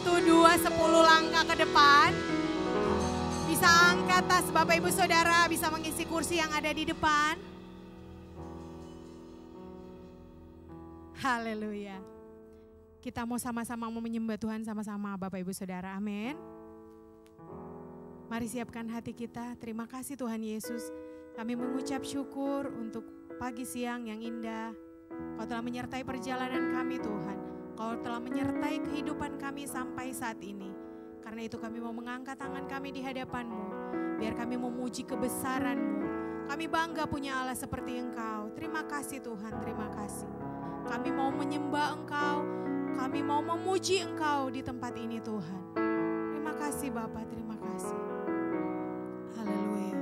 10 langkah ke depan. Bisa angkat tas Bapak Ibu Saudara, bisa mengisi kursi yang ada di depan. Haleluya. Kita mau sama-sama menyembah Tuhan sama-sama Bapak Ibu Saudara, amin. Mari siapkan hati kita, terima kasih Tuhan Yesus. Kami mengucap syukur untuk pagi siang yang indah. Kau telah menyertai perjalanan kami Tuhan. Kau telah menyertai kehidupan kami sampai saat ini. Karena itu kami mau mengangkat tangan kami di hadapan-Mu. Biar kami memuji kebesaran-Mu. Kami bangga punya Allah seperti Engkau. Terima kasih Tuhan, terima kasih. Kami mau menyembah Engkau. Kami mau memuji Engkau di tempat ini Tuhan. Terima kasih Bapa, terima kasih. Haleluya.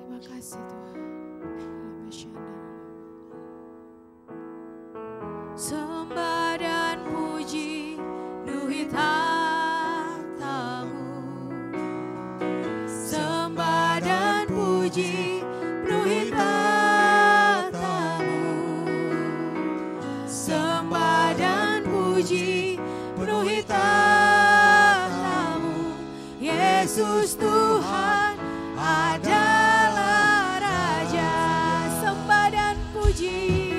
Terima kasih Tuhan. Sembah dan puji penuhi tahta-Mu. Sembah dan puji penuhi tahta-Mu. Sembah dan puji penuhi tahta-Mu. Yesus Tuhan adalah Raja. Sembah dan puji.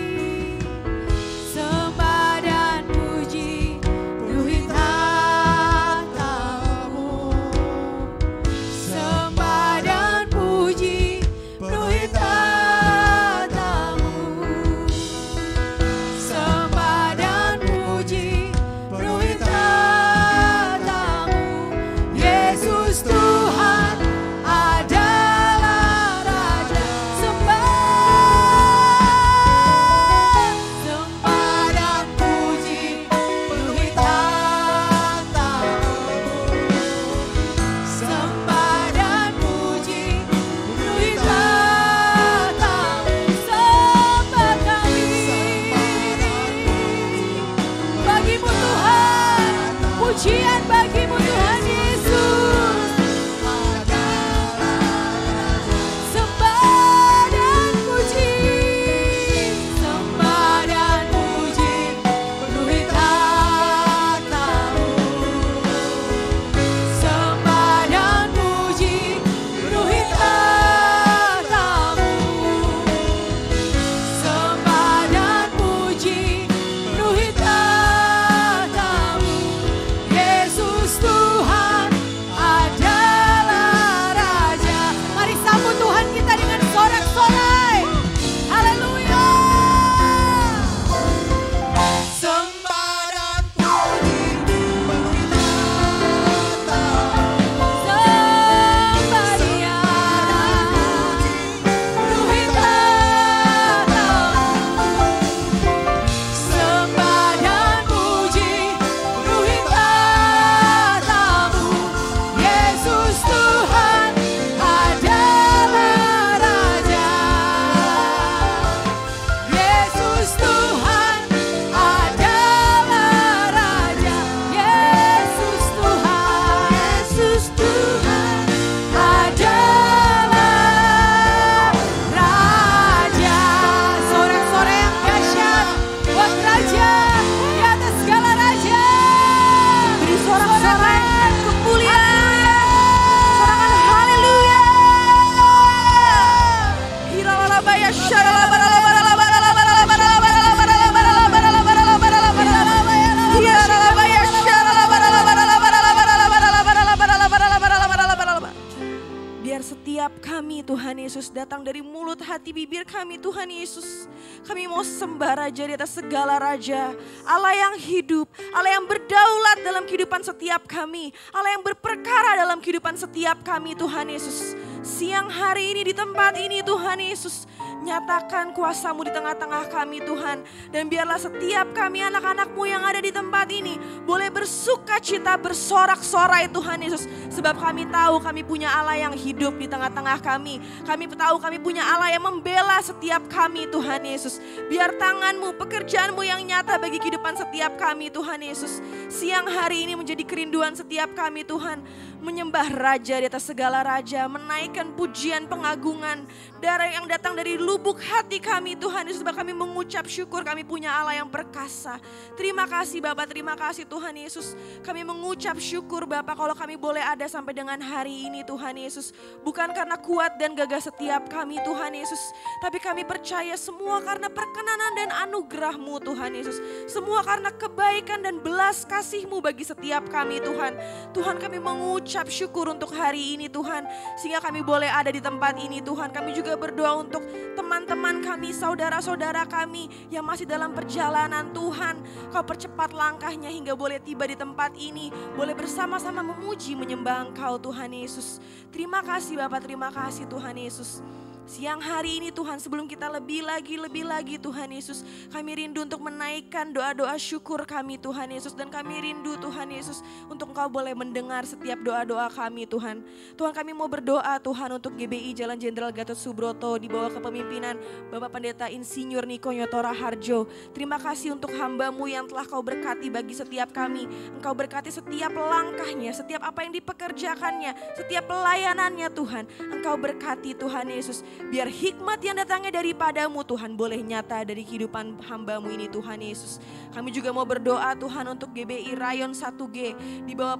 Datang dari mulut, hati, bibir kami Tuhan Yesus. Kami mau sembah Raja di atas segala Raja. Allah yang hidup, Allah yang berdaulat dalam kehidupan setiap kami. Allah yang berperkara dalam kehidupan setiap kami Tuhan Yesus. Siang hari ini di tempat ini Tuhan Yesus. Nyatakan kuasa-Mu di tengah-tengah kami Tuhan. Dan biarlah setiap kami anak-anak-Mu yang ada di tempat ini boleh bersuka cita, bersorak-sorai Tuhan Yesus. Sebab kami tahu kami punya Allah yang hidup di tengah-tengah kami. Kami tahu kami punya Allah yang membela setiap kami Tuhan Yesus. Biar tangan-Mu, pekerjaan-Mu yang nyata bagi kehidupan setiap kami Tuhan Yesus. Siang hari ini menjadi kerinduan setiap kami Tuhan. menyembah Raja di atas segala raja, menaikkan pujian pengagungan, darah yang datang dari lubuk hati kami Tuhan Yesus. Kami mengucap syukur kami punya Allah yang perkasa. Terima kasih Bapa, terima kasih Tuhan Yesus. Kami mengucap syukur Bapa kalau kami boleh ada sampai dengan hari ini Tuhan Yesus. Bukan karena kuat dan gagah setiap kami Tuhan Yesus, tapi kami percaya semua karena perkenanan dan anugerah-Mu Tuhan Yesus. Semua karena kebaikan dan belas kasih-Mu bagi setiap kami Tuhan. Tuhan, kami mengucap syukur untuk hari ini Tuhan, sehingga kami boleh ada di tempat ini Tuhan. Kami juga berdoa untuk teman-teman kami, saudara-saudara kami yang masih dalam perjalanan Tuhan. Kau percepat langkahnya hingga boleh tiba di tempat ini, boleh bersama-sama memuji menyembah Engkau Tuhan Yesus. Terima kasih Bapak, terima kasih Tuhan Yesus. Siang hari ini Tuhan, sebelum kita lebih lagi Tuhan Yesus, kami rindu untuk menaikkan doa-doa syukur kami Tuhan Yesus. Dan kami rindu Tuhan Yesus untuk Engkau boleh mendengar setiap doa-doa kami Tuhan. Tuhan, kami mau berdoa Tuhan untuk GBI Jalan Jenderal Gatot Subroto di bawah kepemimpinan Bapak Pendeta Insinyur Niko Nyoto Raharjo. Terima kasih untuk hamba-Mu yang telah Kau berkati bagi setiap kami. Engkau berkati setiap langkahnya, setiap apa yang dipekerjakannya, setiap pelayanannya Tuhan. Engkau berkati Tuhan Yesus. Biar hikmat yang datangnya daripada-Mu Tuhan boleh nyata dari kehidupan hamba-Mu ini Tuhan Yesus. Kami juga mau berdoa Tuhan untuk GBI Rayon 1G di bawah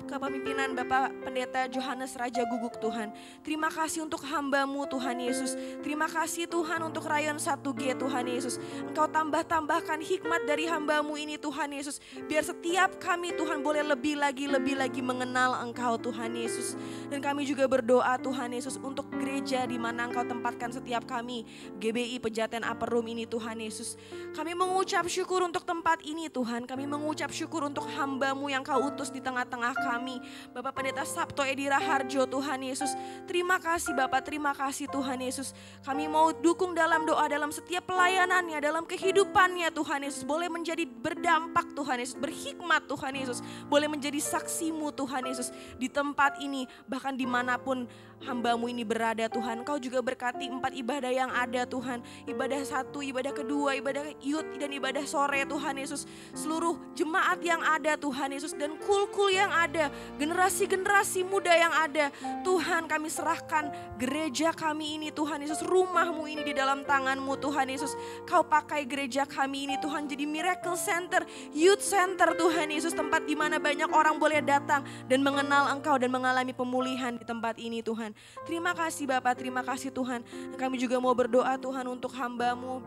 kepemimpinan Bapak Pendeta Johannes Raja Guguk Tuhan. Terima kasih untuk hamba-Mu Tuhan Yesus. Terima kasih Tuhan untuk Rayon 1G Tuhan Yesus. Engkau tambahkan hikmat dari hamba-Mu ini Tuhan Yesus. Biar setiap kami Tuhan boleh lebih lagi mengenal Engkau Tuhan Yesus. Dan kami juga berdoa Tuhan Yesus untuk gereja di mana Engkau tempatkan setiap kami, GBI Pejaten Upper Room ini Tuhan Yesus. Kami mengucap syukur untuk tempat ini Tuhan. Kami mengucap syukur untuk hamba-Mu yang Kau utus di tengah-tengah kami, Bapak Pendeta Sabto Edi Raharjo Tuhan Yesus. Terima kasih Bapak, terima kasih Tuhan Yesus. Kami mau dukung dalam doa, dalam setiap pelayanannya, dalam kehidupannya Tuhan Yesus. Boleh menjadi berdampak Tuhan Yesus, berhikmat Tuhan Yesus. Boleh menjadi saksi-Mu Tuhan Yesus di tempat ini, bahkan dimanapun hamba-Mu ini berada Tuhan. Kau juga berkati 4 ibadah yang ada Tuhan. Ibadah 1, ibadah kedua, ibadah youth dan ibadah sore Tuhan Yesus. Seluruh jemaat yang ada Tuhan Yesus dan kul-kul yang ada, generasi-generasi muda yang ada. Tuhan, kami serahkan gereja kami ini Tuhan Yesus, rumah-Mu ini di dalam tangan-Mu Tuhan Yesus. Kau pakai gereja kami ini Tuhan jadi miracle center, youth center Tuhan Yesus. Tempat di mana banyak orang boleh datang dan mengenal Engkau dan mengalami pemulihan di tempat ini Tuhan. Terima kasih Bapak, terima kasih Tuhan. Dan kami juga mau berdoa Tuhan untuk hamba-Mu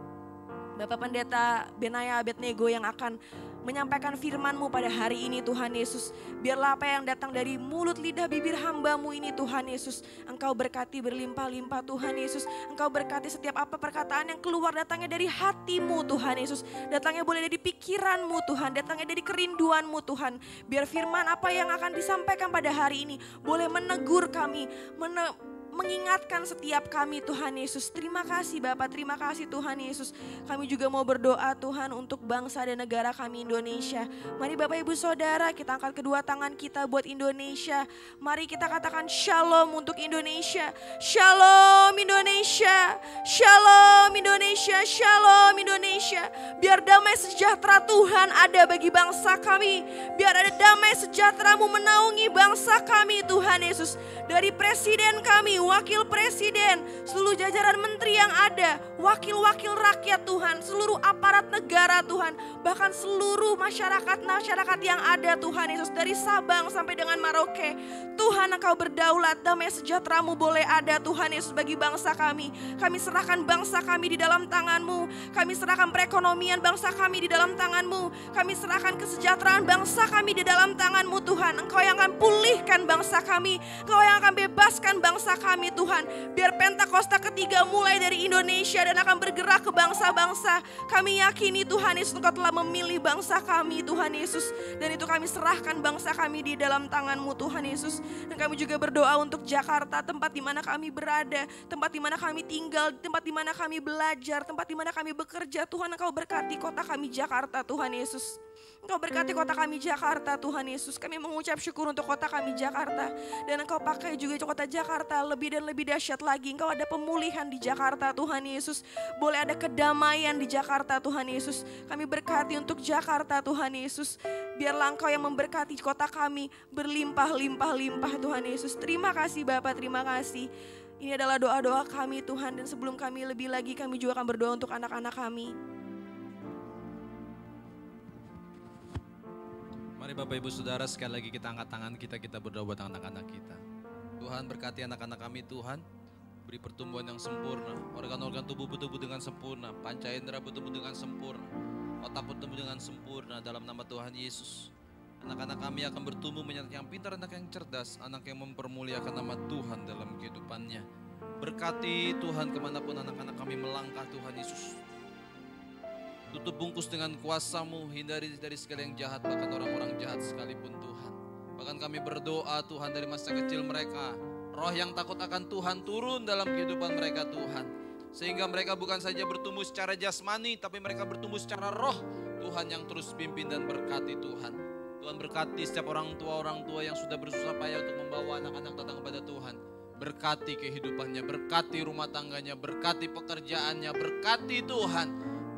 Bapak Pendeta Benaya Abednego yang akan menyampaikan firman-Mu pada hari ini Tuhan Yesus. Biarlah apa yang datang dari mulut lidah bibir hamba-Mu ini Tuhan Yesus, Engkau berkati berlimpah-limpah Tuhan Yesus. Engkau berkati setiap apa perkataan yang keluar datangnya dari hati-Mu Tuhan Yesus. Datangnya boleh dari pikiran-Mu Tuhan, datangnya dari kerinduan-Mu Tuhan. Biar firman apa yang akan disampaikan pada hari ini boleh menegur kami, mengingatkan setiap kami Tuhan Yesus. Terima kasih Bapak, terima kasih Tuhan Yesus. Kami juga mau berdoa Tuhan untuk bangsa dan negara kami Indonesia. Mari Bapak Ibu Saudara, kita angkat kedua tangan kita buat Indonesia. Mari kita katakan shalom untuk Indonesia. Shalom Indonesia, shalom Indonesia, shalom Indonesia. Biar damai sejahtera Tuhan ada bagi bangsa kami. Biar ada damai sejahtera-Mu menaungi bangsa kami Tuhan Yesus. Dari presiden kami, wakil presiden, seluruh jajaran menteri yang ada, wakil-wakil rakyat Tuhan, seluruh aparat negara Tuhan, bahkan seluruh masyarakat yang ada Tuhan Yesus, dari Sabang sampai dengan Merauke. Tuhan, Engkau berdaulat, damai sejahtera-Mu boleh ada Tuhan Yesus bagi bangsa kami. Kami serahkan bangsa kami di dalam tangan-Mu. Kami serahkan perekonomian bangsa kami di dalam tangan-Mu. Kami serahkan kesejahteraan bangsa kami di dalam tangan-Mu Tuhan. Engkau yang akan pulihkan bangsa kami. Engkau yang akan bebaskan bangsa kami Tuhan. Biar Pentakosta ketiga mulai dari Indonesia dan akan bergerak ke bangsa-bangsa. Kami yakini Tuhan Yesus, Engkau telah memilih bangsa kami Tuhan Yesus. Dan itu kami serahkan bangsa kami di dalam tangan-Mu Tuhan Yesus. Dan kami juga berdoa untuk Jakarta, tempat di mana kami berada, tempat di mana kami tinggal, tempat di mana kami belajar, tempat di mana kami bekerja. Tuhan, Engkau berkati kota kami Jakarta Tuhan Yesus. Engkau berkati kota kami Jakarta Tuhan Yesus. Kami mengucap syukur untuk kota kami Jakarta. Dan Engkau pakai juga kota Jakarta lebih dan lebih dahsyat lagi. Engkau ada pemulihan di Jakarta Tuhan Yesus. Yesus. Boleh ada kedamaian di Jakarta Tuhan Yesus. Kami berkati untuk Jakarta Tuhan Yesus. Biarlah Engkau yang memberkati kota kami berlimpah-limpah-limpah Tuhan Yesus. Terima kasih Bapak, terima kasih. Ini adalah doa-doa kami Tuhan, dan sebelum kami lebih lagi kami juga akan berdoa untuk anak-anak kami. Mari Bapak Ibu Saudara, sekali lagi kita angkat tangan kita berdoa buat anak-anak kita. Tuhan berkati anak-anak kami Tuhan, beri pertumbuhan yang sempurna, organ-organ tubuh bertumbuh dengan sempurna, panca indera bertumbuh dengan sempurna, otak bertumbuh dengan sempurna dalam nama Tuhan Yesus. Anak-anak kami akan bertumbuh menjadi yang pintar, anak yang cerdas, anak yang mempermuliakan nama Tuhan dalam kehidupannya. Berkati Tuhan kemanapun anak-anak kami melangkah Tuhan Yesus. Tutup bungkus dengan kuasa-Mu, hindari dari segala yang jahat, bahkan orang-orang jahat sekalipun Tuhan. Bahkan kami berdoa Tuhan dari masa kecil mereka, roh yang takut akan Tuhan turun dalam kehidupan mereka Tuhan. Sehingga mereka bukan saja bertumbuh secara jasmani, tapi mereka bertumbuh secara roh. Tuhan yang terus pimpin dan berkati Tuhan. Tuhan berkati setiap orang tua yang sudah bersusah payah untuk membawa anak-anak datang kepada Tuhan. Berkati kehidupannya, berkati rumah tangganya, berkati pekerjaannya, berkati Tuhan.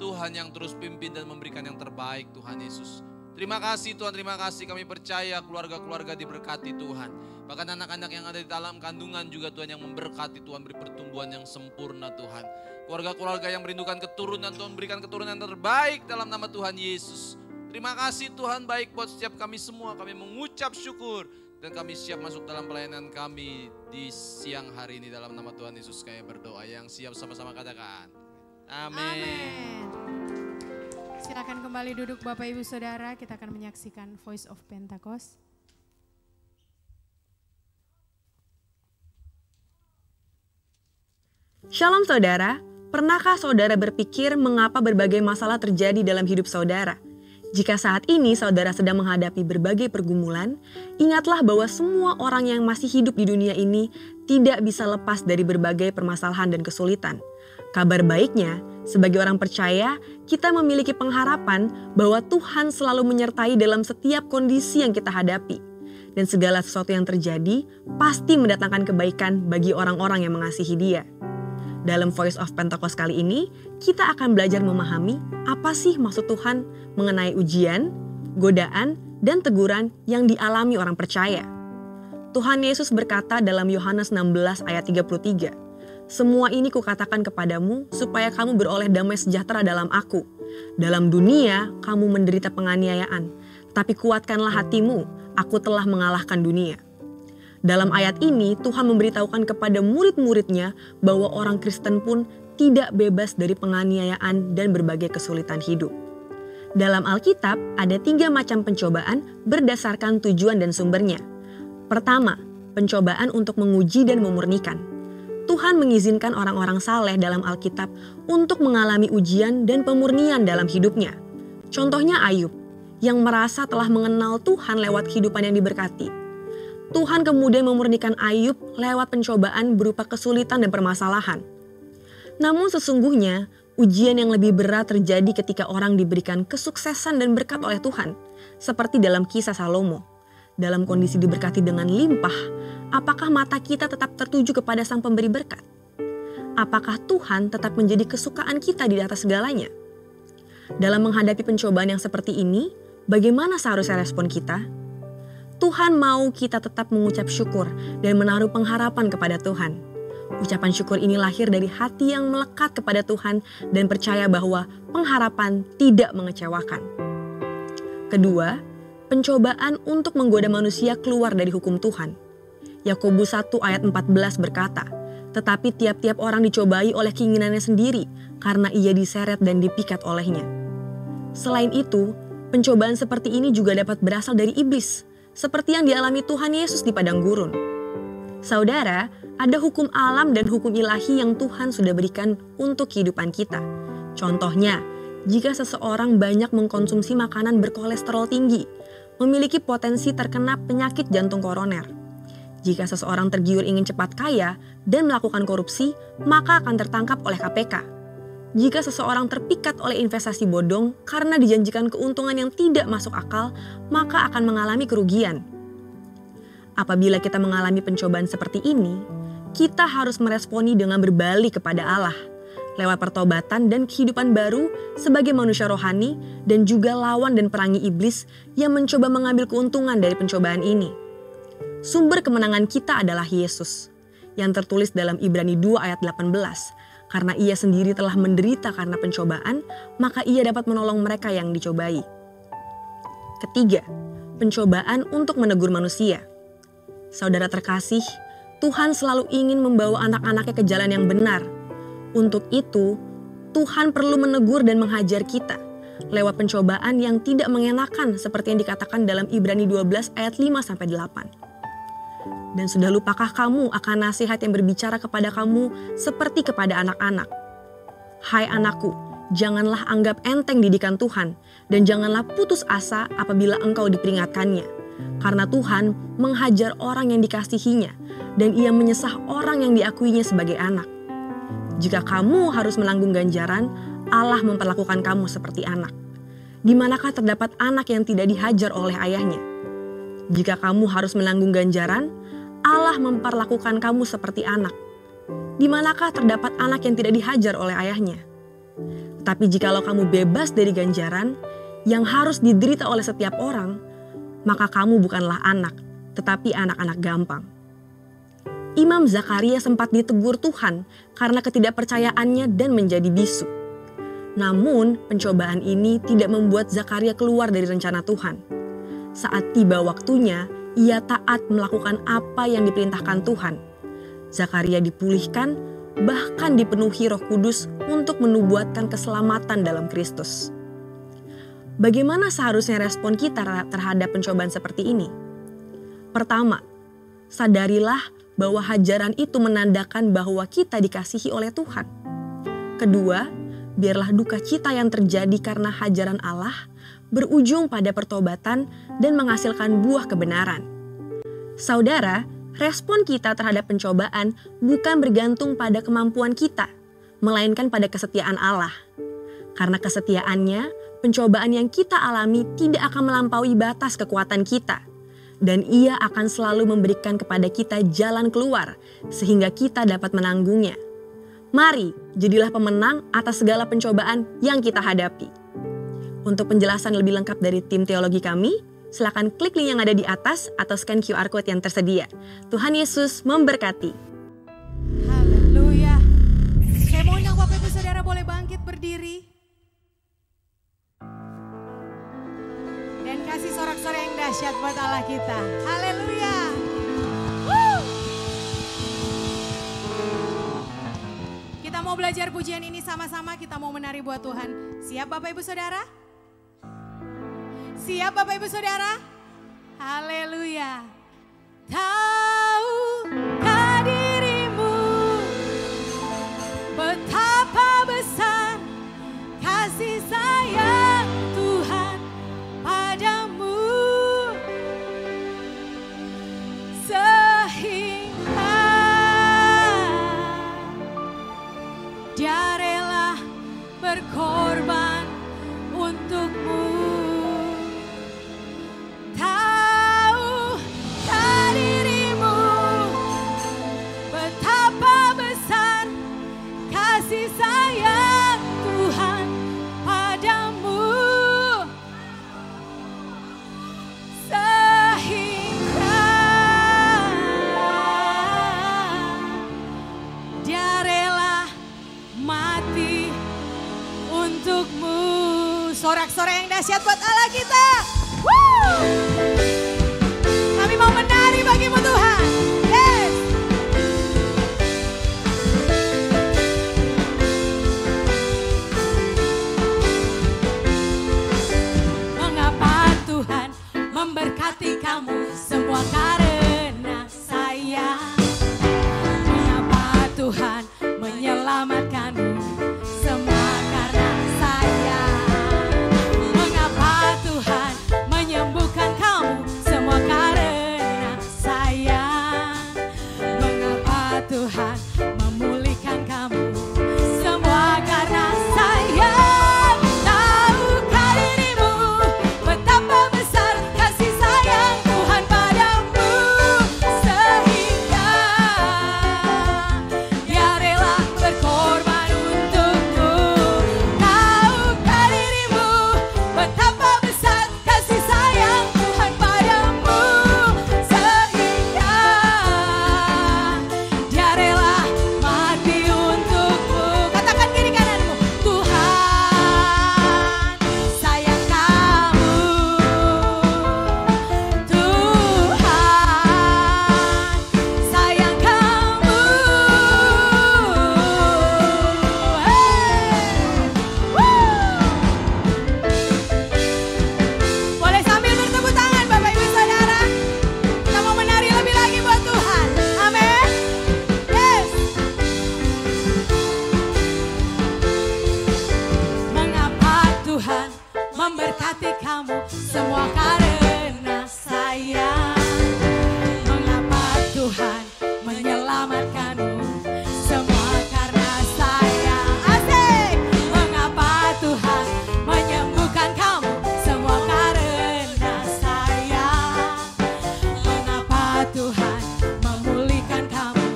Tuhan yang terus pimpin dan memberikan yang terbaik Tuhan Yesus. Terima kasih Tuhan, terima kasih, kami percaya keluarga-keluarga diberkati Tuhan. Bahkan anak-anak yang ada di dalam kandungan juga Tuhan yang memberkati Tuhan, beri pertumbuhan yang sempurna Tuhan. Keluarga-keluarga yang merindukan keturunan, Tuhan berikan keturunan yang terbaik dalam nama Tuhan Yesus. Terima kasih Tuhan, baik buat setiap kami semua, kami mengucap syukur. Dan kami siap masuk dalam pelayanan kami di siang hari ini dalam nama Tuhan Yesus kami berdoa. Yang siap sama-sama katakan amin. Silakan kembali duduk Bapak Ibu Saudara, kita akan menyaksikan Voice of Pentecost. Shalom saudara, pernahkah saudara berpikir mengapa berbagai masalah terjadi dalam hidup saudara? Jika saat ini saudara sedang menghadapi berbagai pergumulan, ingatlah bahwa semua orang yang masih hidup di dunia ini tidak bisa lepas dari berbagai permasalahan dan kesulitan. Kabar baiknya, sebagai orang percaya, kita memiliki pengharapan bahwa Tuhan selalu menyertai dalam setiap kondisi yang kita hadapi. Dan segala sesuatu yang terjadi pasti mendatangkan kebaikan bagi orang-orang yang mengasihi Dia. Dalam Voice of Pentecost kali ini, kita akan belajar memahami apa sih maksud Tuhan mengenai ujian, godaan, dan teguran yang dialami orang percaya. Tuhan Yesus berkata dalam Yohanes 16 ayat 33, "Semua ini kukatakan kepadamu supaya kamu beroleh damai sejahtera dalam Aku. Dalam dunia kamu menderita penganiayaan, tapi kuatkanlah hatimu, Aku telah mengalahkan dunia." Dalam ayat ini, Tuhan memberitahukan kepada murid-muridnya bahwa orang Kristen pun tidak bebas dari penganiayaan dan berbagai kesulitan hidup. Dalam Alkitab, ada 3 macam pencobaan berdasarkan tujuan dan sumbernya. Pertama, pencobaan untuk menguji dan memurnikan. Tuhan mengizinkan orang-orang saleh dalam Alkitab untuk mengalami ujian dan pemurnian dalam hidupnya. Contohnya Ayub, yang merasa telah mengenal Tuhan lewat kehidupan yang diberkati. Tuhan kemudian memurnikan Ayub lewat pencobaan berupa kesulitan dan permasalahan. Namun sesungguhnya, ujian yang lebih berat terjadi ketika orang diberikan kesuksesan dan berkat oleh Tuhan. Seperti dalam kisah Salomo. Dalam kondisi diberkati dengan limpah, apakah mata kita tetap tertuju kepada Sang Pemberi berkat? Apakah Tuhan tetap menjadi kesukaan kita di atas segalanya? Dalam menghadapi pencobaan yang seperti ini, bagaimana seharusnya respon kita? Tuhan mau kita tetap mengucap syukur dan menaruh pengharapan kepada Tuhan. Ucapan syukur ini lahir dari hati yang melekat kepada Tuhan dan percaya bahwa pengharapan tidak mengecewakan. Kedua, pencobaan untuk menggoda manusia keluar dari hukum Tuhan. Yakobus 1 ayat 14 berkata, "Tetapi tiap-tiap orang dicobai oleh keinginannya sendiri karena ia diseret dan dipikat olehnya." Selain itu, pencobaan seperti ini juga dapat berasal dari iblis, seperti yang dialami Tuhan Yesus di padang gurun. Saudara, ada hukum alam dan hukum ilahi yang Tuhan sudah berikan untuk kehidupan kita. Contohnya, jika seseorang banyak mengkonsumsi makanan berkolesterol tinggi, memiliki potensi terkena penyakit jantung koroner. Jika seseorang tergiur ingin cepat kaya dan melakukan korupsi, maka akan tertangkap oleh KPK. Jika seseorang terpikat oleh investasi bodong karena dijanjikan keuntungan yang tidak masuk akal, maka akan mengalami kerugian. Apabila kita mengalami pencobaan seperti ini, kita harus meresponi dengan berbalik kepada Allah. lewat pertobatan dan kehidupan baru sebagai manusia rohani dan juga lawan dan perangi iblis yang mencoba mengambil keuntungan dari pencobaan ini. Sumber kemenangan kita adalah Yesus, yang tertulis dalam Ibrani 2 ayat 18. Karena ia sendiri telah menderita karena pencobaan, maka ia dapat menolong mereka yang dicobai. Ketiga, pencobaan untuk menegur manusia. Saudara terkasih, Tuhan selalu ingin membawa anak-anaknya ke jalan yang benar. Untuk itu, Tuhan perlu menegur dan menghajar kita lewat pencobaan yang tidak mengenakan seperti yang dikatakan dalam Ibrani 12 ayat 5-8. Dan sudah lupakah kamu akan nasihat yang berbicara kepada kamu seperti kepada anak-anak? Hai anakku, janganlah anggap enteng didikan Tuhan dan janganlah putus asa apabila engkau diperingatkannya. Karena Tuhan menghajar orang yang dikasihinya dan ia menyesah orang yang diakuinya sebagai anak. Jika kamu harus menanggung ganjaran, Allah memperlakukan kamu seperti anak. Di manakah terdapat anak yang tidak dihajar oleh ayahnya? Jika kamu harus menanggung ganjaran, Allah memperlakukan kamu seperti anak. Di manakah terdapat anak yang tidak dihajar oleh ayahnya? Tapi jikalau kamu bebas dari ganjaran yang harus diderita oleh setiap orang, maka kamu bukanlah anak, tetapi anak-anak gampang. Imam Zakaria sempat ditegur Tuhan karena ketidakpercayaannya dan menjadi bisu. Namun pencobaan ini tidak membuat Zakaria keluar dari rencana Tuhan. Saat tiba waktunya, ia taat melakukan apa yang diperintahkan Tuhan. Zakaria dipulihkan, bahkan dipenuhi Roh Kudus untuk menubuatkan keselamatan dalam Kristus. Bagaimana seharusnya respon kita terhadap pencobaan seperti ini? Pertama, sadarilah bahwa hajaran itu menandakan bahwa kita dikasihi oleh Tuhan. Kedua, biarlah duka cita yang terjadi karena hajaran Allah berujung pada pertobatan dan menghasilkan buah kebenaran. Saudara, respon kita terhadap pencobaan bukan bergantung pada kemampuan kita, melainkan pada kesetiaan Allah. Karena kesetiaannya, pencobaan yang kita alami tidak akan melampaui batas kekuatan kita. Dan ia akan selalu memberikan kepada kita jalan keluar sehingga kita dapat menanggungnya. Mari, jadilah pemenang atas segala pencobaan yang kita hadapi. Untuk penjelasan lebih lengkap dari tim teologi kami, silakan klik link yang ada di atas atau scan QR Code yang tersedia. Tuhan Yesus memberkati. Haleluya. Saya mau undang Bapak Ibu Saudara boleh bangkit berdiri. Dan kasih sorak-sorai yang dahsyat buat Allah kita. Haleluya. Kita mau belajar pujian ini sama-sama, kita mau menari buat Tuhan. Siap Bapak Ibu Saudara? Siap Bapak Ibu Saudara? Haleluya. Tahukah dirimu betapa besar kasih sayang Tuhan padamu, sehingga Dia rela berkorban untukmu. Tahukah dirimu betapa besar kasih sayang Tuhan padamu, sehingga Dia rela mati untukmu. Sorak-sorai yang dahsyat buat Allah kita. Woo! Kami mau menari bagimu Tuhan. Yes. Mengapa Tuhan memberkati kamu semua karena saya? Mengapa Tuhan menyelamatkanmu semua karena saya? Mengapa Tuhan menyembuhkan kamu semua karena saya? memberkati kamu semua karena sayang. Mengapa Tuhan menyelamatkanmu semua karena sayang. Asik. Mengapa Tuhan menyembuhkan kamu semua karena sayang. Mengapa Tuhan memulihkan kamu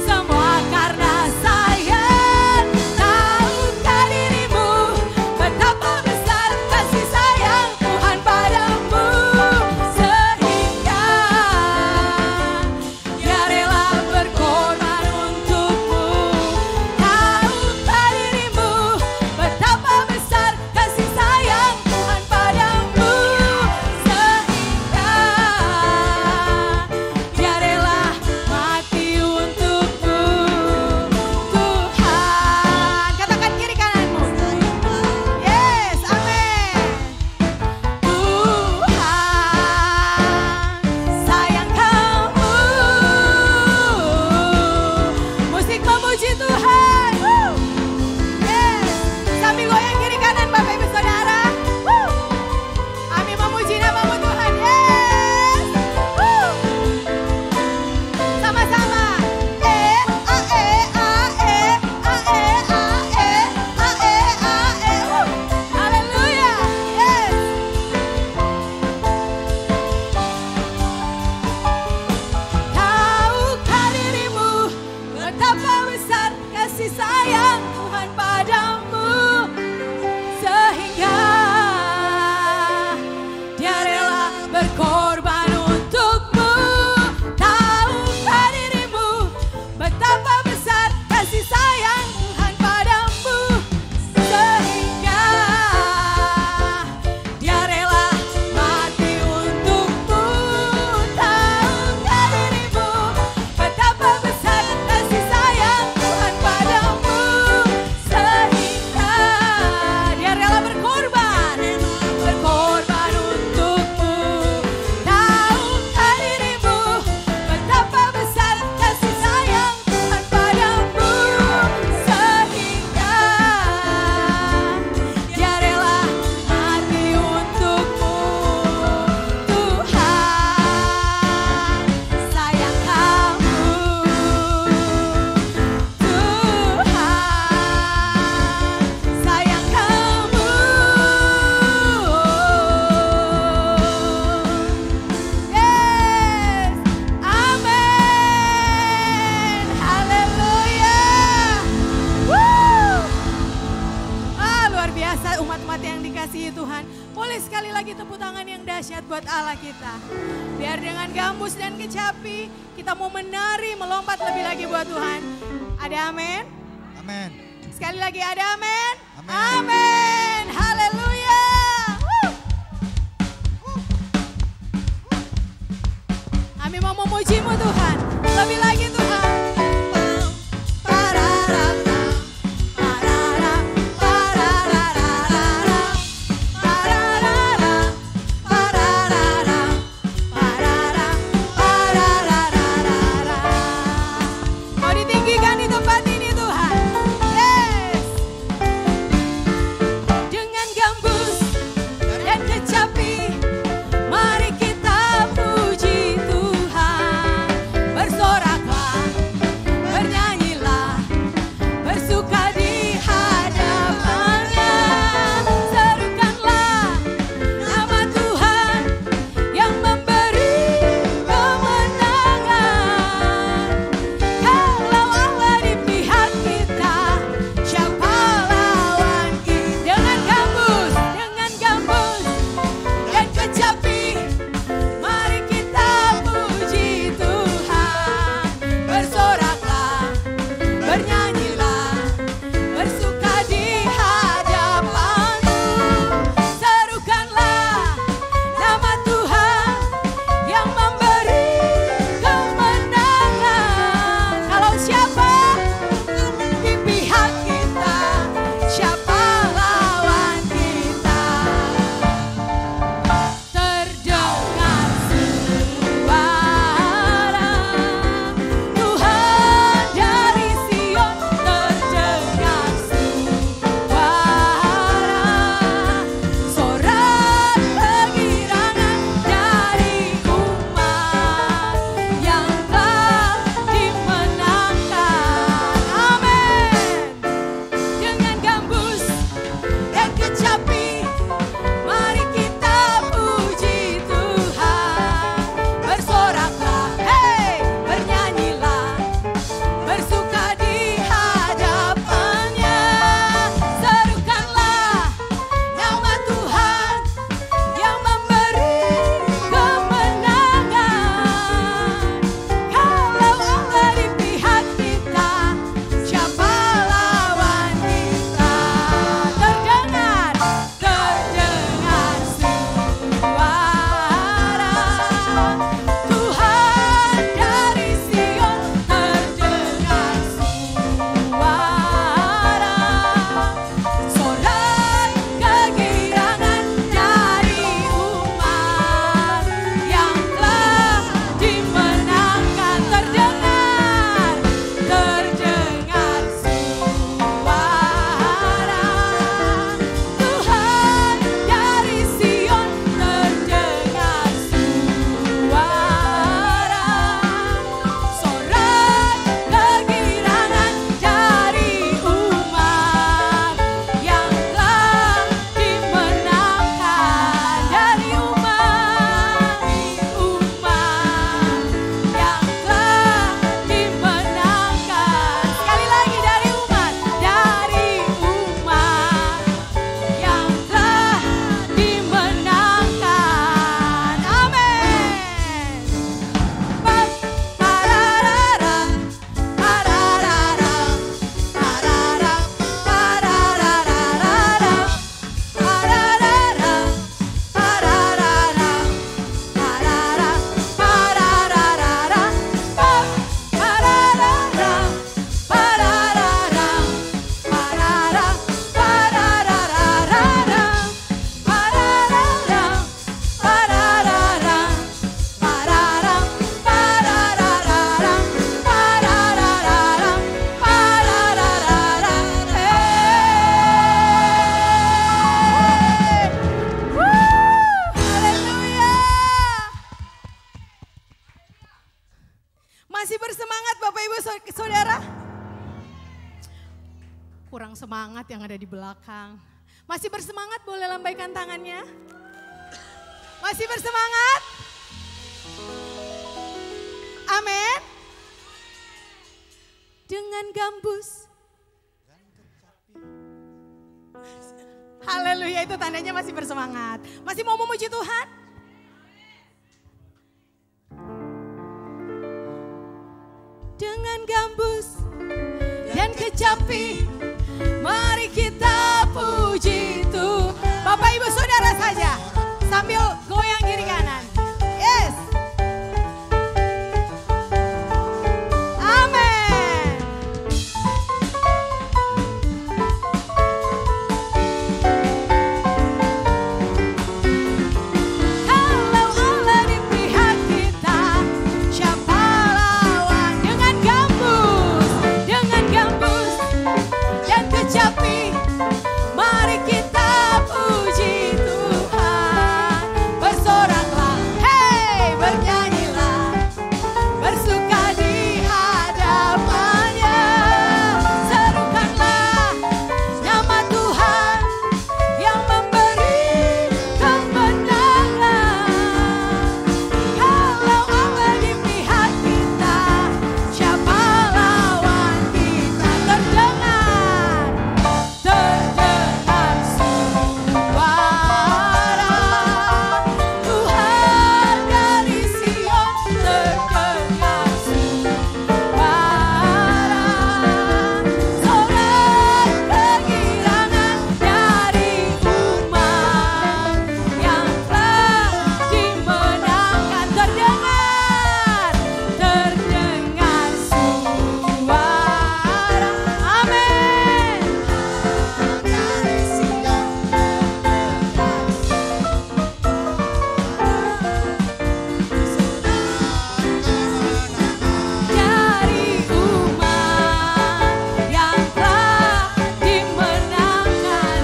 semua karena sayang. Tahukah dirimu betapa besar kasih sayang Tuhan padamu, sehingga Dia rela berkorban untukmu. Tahukah dirimu betapa besar kasih sayang Tuhan padamu, sehingga Dia rela mati untukmu. Tuhan, katakan kiri kananmu. Yes, amin. Tuhan sayang kamu. Musik memuji Tuhan. Yes, sambil goyang kiri kanan Bapak Ibu Saudara. Kami memuji namamu Tuhan. Yes. Sama-sama. Haleluya. Yes. Tahukah dirimu betapa besar kasih sayang Tuhan padamu, sehingga Dia rela berkorban untukmu. Tahukah dirimu betapa besar kasih sayang Tuhan padamu, sehingga Dia rela mati untukmu. Tahukah dirimu betapa besar kasih sayang Tuhan padamu, sehingga Dia rela berkorban untukmu. Tahukah dirimu betapa besar kasih sayang Tuhan padamu, sehingga Dia rela mati untukmu. Tuhan sayang kamu. Tuhan sayang kamu. Yes, amin. Haleluya. Luar biasa umat-umat yang dikasihi Tuhan. Boleh sekali lagi tepuk tangan yang dahsyat buat Allah kita. Biar dengan gambus dan kecapi kita mau menari, melompat lebih lagi buat Tuhan. Ada amin? Amin. Sekali lagi ada amin? Amin. Amin. Haleluya. Kami mau memujimu Tuhan. Lebih lagi Tuhan. Pararata, parara, pararararara, pararara, pararara, parara, pararararara. Mau ditinggikan di tempat ini Tuhan. Yes. jemaat yang ada di belakang. Masih bersemangat, boleh lambaikan tangannya. Masih bersemangat? Amin. Dengan gambus. Haleluya, itu tandanya masih bersemangat. Masih mau memuji Tuhan? Dengan gambus dan kecapi, mari kita puji Tuhan. Bapak Ibu Saudara saja, sambil goyang kiri kanan. Yes. Amin. Kalau Allah di pihak kita, siapa lawan? Dengan gambus dan kecapi, mari kita puji Tuhan. Bersoraklah, hei, bernyanyilah, bersuka di hadapannya. Serukanlah nama Tuhan yang memberi kemenangan. Kalau Allah di pihak kita, siapa lawan kita? Terdengar suara Tuhan dari Sion, terdengar suara sorak kegirangan dari umat yang telah dimenangkan. Terdengar suara, amin. Dari Sion, dari umat yang telah dimenangkan,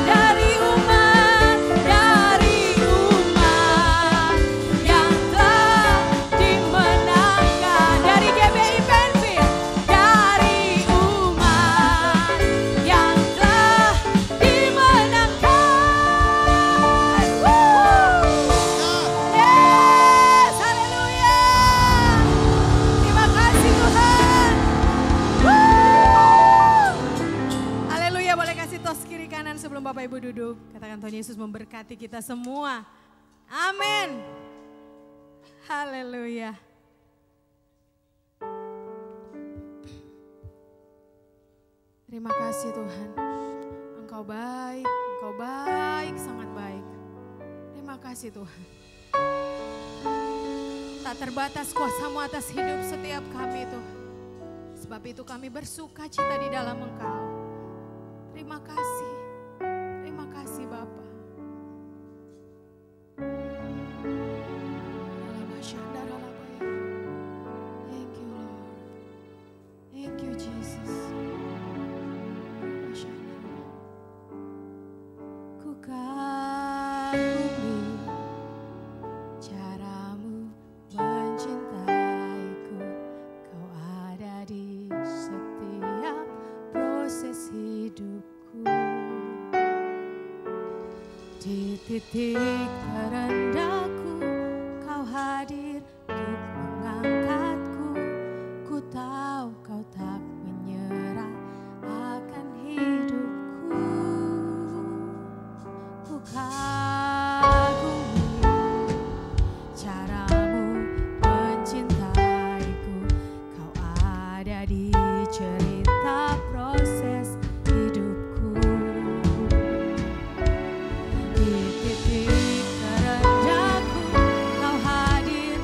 dari umat yang telah dimenangkan, dari GBI Penfield, dari umat yang telah dimenangkan. Yes, haleluya. Terima kasih Tuhan. Haleluya, boleh kasih tos kiri kanan sebelum Bapak Ibu duduk. Katakan Tuhan Yesus memberkati kita semua. Amin. Haleluya. Terima kasih Tuhan. Engkau baik, sangat baik. Terima kasih Tuhan. Tak terbatas kuasa-Mu atas hidup setiap kami Tuhan. Sebab itu kami bersuka cita di dalam Engkau. Terima kasih Bapa. Thank you Lord. Thank you Jesus. Ku kagumi caramu mencintaiku. Kau ada di setiap proses hidupku. Di titik terendahku, Kau hadir untuk mengangkatku. Ku tahu Kau tak menyerah akan hidupku. Ku kagumi caramu mencintaiku. Kau ada di cerita proses hidupku. Di titik terendahku, Kau hadir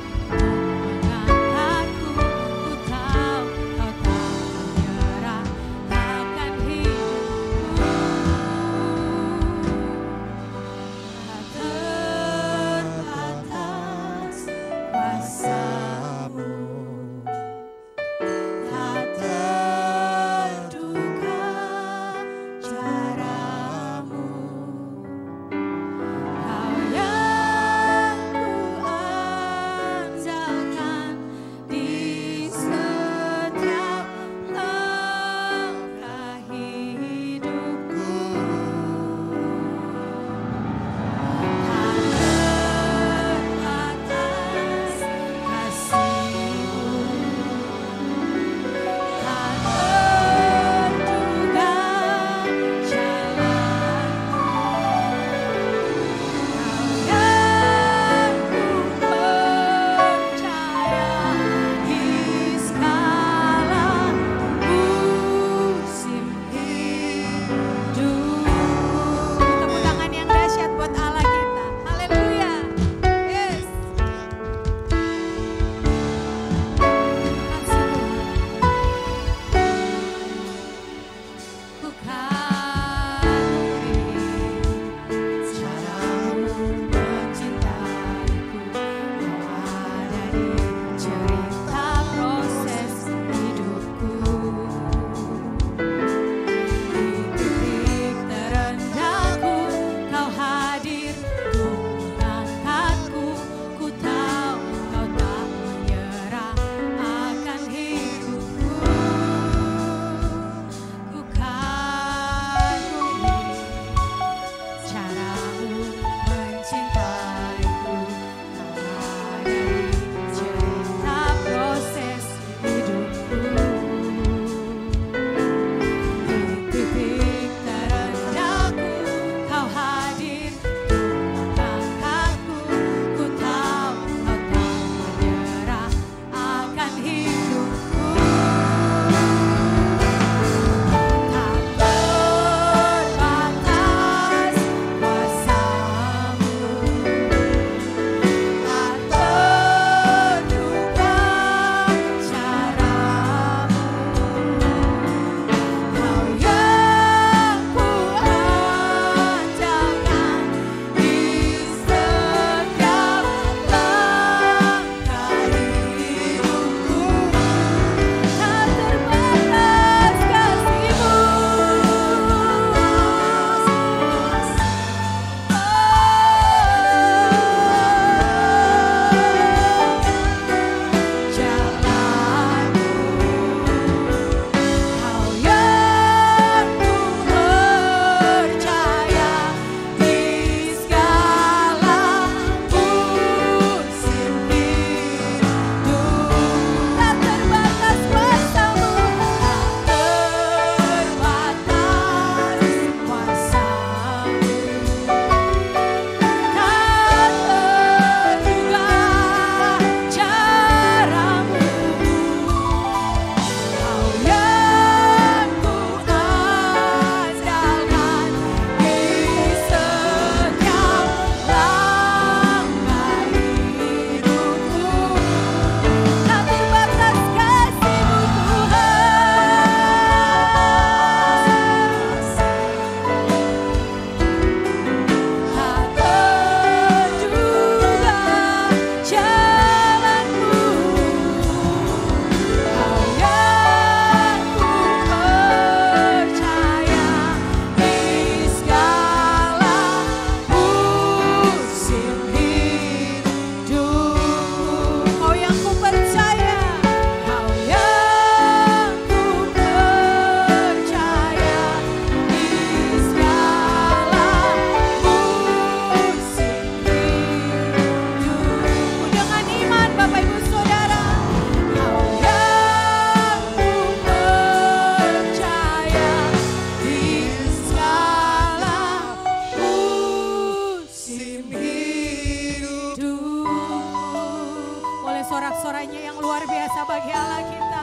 luar biasa bagi Allah kita.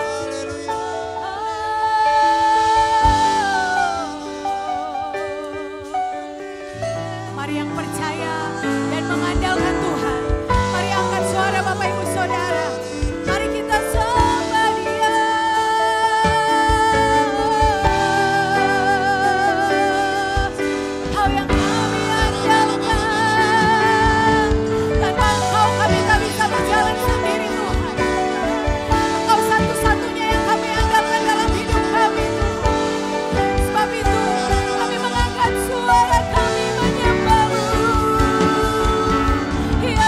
Mari yang percaya dan mengandalkan Tuhan, mari angkat suara Bapak Ibu Saudara. Mari kita sembah Dia. Kau yang kami andalkan, tanpa Engkau kami tak bisa berjalan sendiri Tuhan. Engkau satu-satunya yang kami andalkan dalam hidup kami Tuhan. Sebab itu kami mengangkat suara kami menyembah-Mu. Terima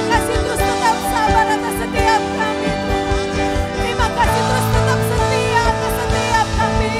kasih terus tetap sabar atas setiap kami Tuhan. Terima kasih terus tetap setia atas setiap kami.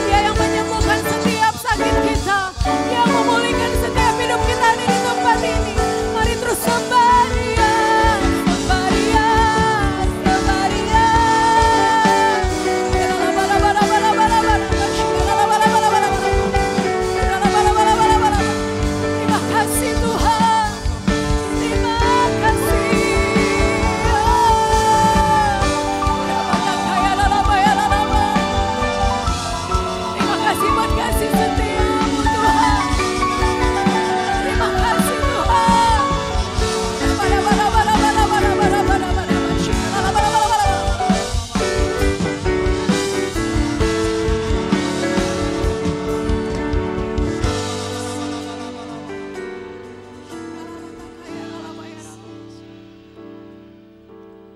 Dia yang menyembuhkan setiap sakit kita, yang memulihkan setiap hidup kita di tempat ini. Mari terus sembah Dia, sembah Dia, sembah Dia. Terima kasih Tuhan, terima kasih. Terima kasih buat kasih setiamu Tuhan. Terima kasih Tuhan.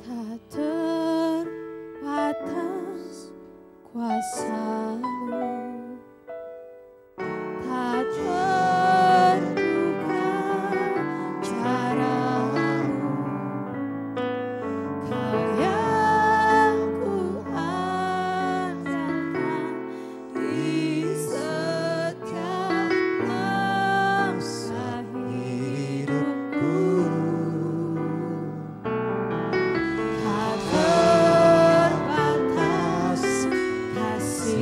Tak terbatas kuasa-Mu, tak terduga cara-Mu. Kau yang ku andalkan di setiap masa hidupku. Tak terbatas kasih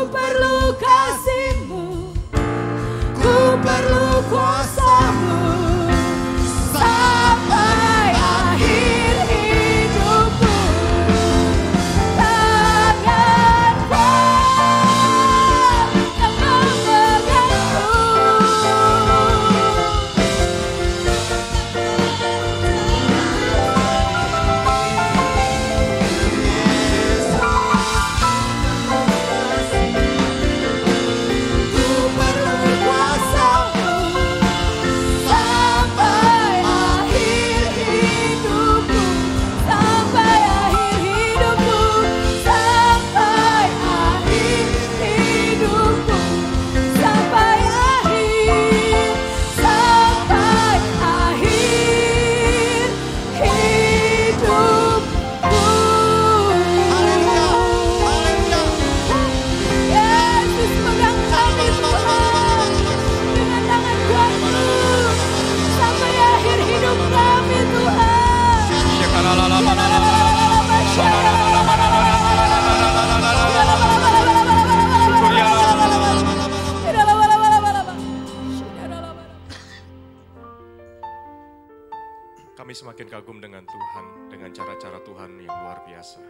perlu kasih-Mu, ku perlu kuasa-Mu sampai akhir hidupku. Tangan-Mu yang memegangku. Ku perlu kuasa-Mu sampai akhir hidupku, sampai akhir hidupku, sampai akhir hidupku, sampai akhir hidupku. Yesus, pegang kami Tuhan dengan tangan kuat-Mu sampai akhir hidup kami Tuhan. Kami semakin kagum dengan Tuhan, dengan cara-cara Tuhan yang luar biasa.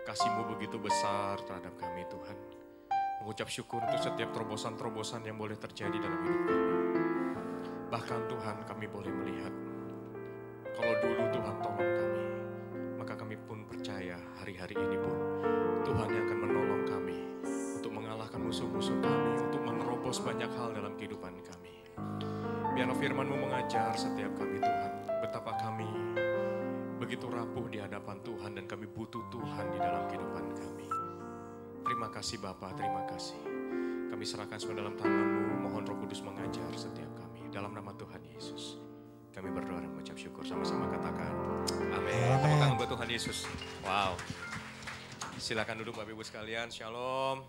Kasih-Mu begitu besar terhadap kami Tuhan. Mengucap syukur untuk setiap terobosan-terobosan yang boleh terjadi dalam hidup kami. Bahkan Tuhan kami boleh melihat, kalau dulu Tuhan tolong kami, maka kami pun percaya hari-hari ini pun Tuhan yang akan menolong kami untuk mengalahkan musuh-musuh kami, untuk menerobos banyak hal dalam kehidupan kami. Biarlah firman-Mu mengajar setiap kami Tuhan, betapa kami begitu rapuh di hadapan Tuhan dan kami butuh Tuhan di dalam kehidupan kami. Terima kasih Bapa, terima kasih. Kami serahkan semua dalam tangan-Mu, mohon Roh Kudus mengajar setiap kami. Dalam nama Tuhan Yesus, kami berdoa dan mengucap syukur, sama-sama katakan amin. Tepuk tangan buat Tuhan Yesus. Wow. Silakan duduk Bapak Ibu sekalian, shalom.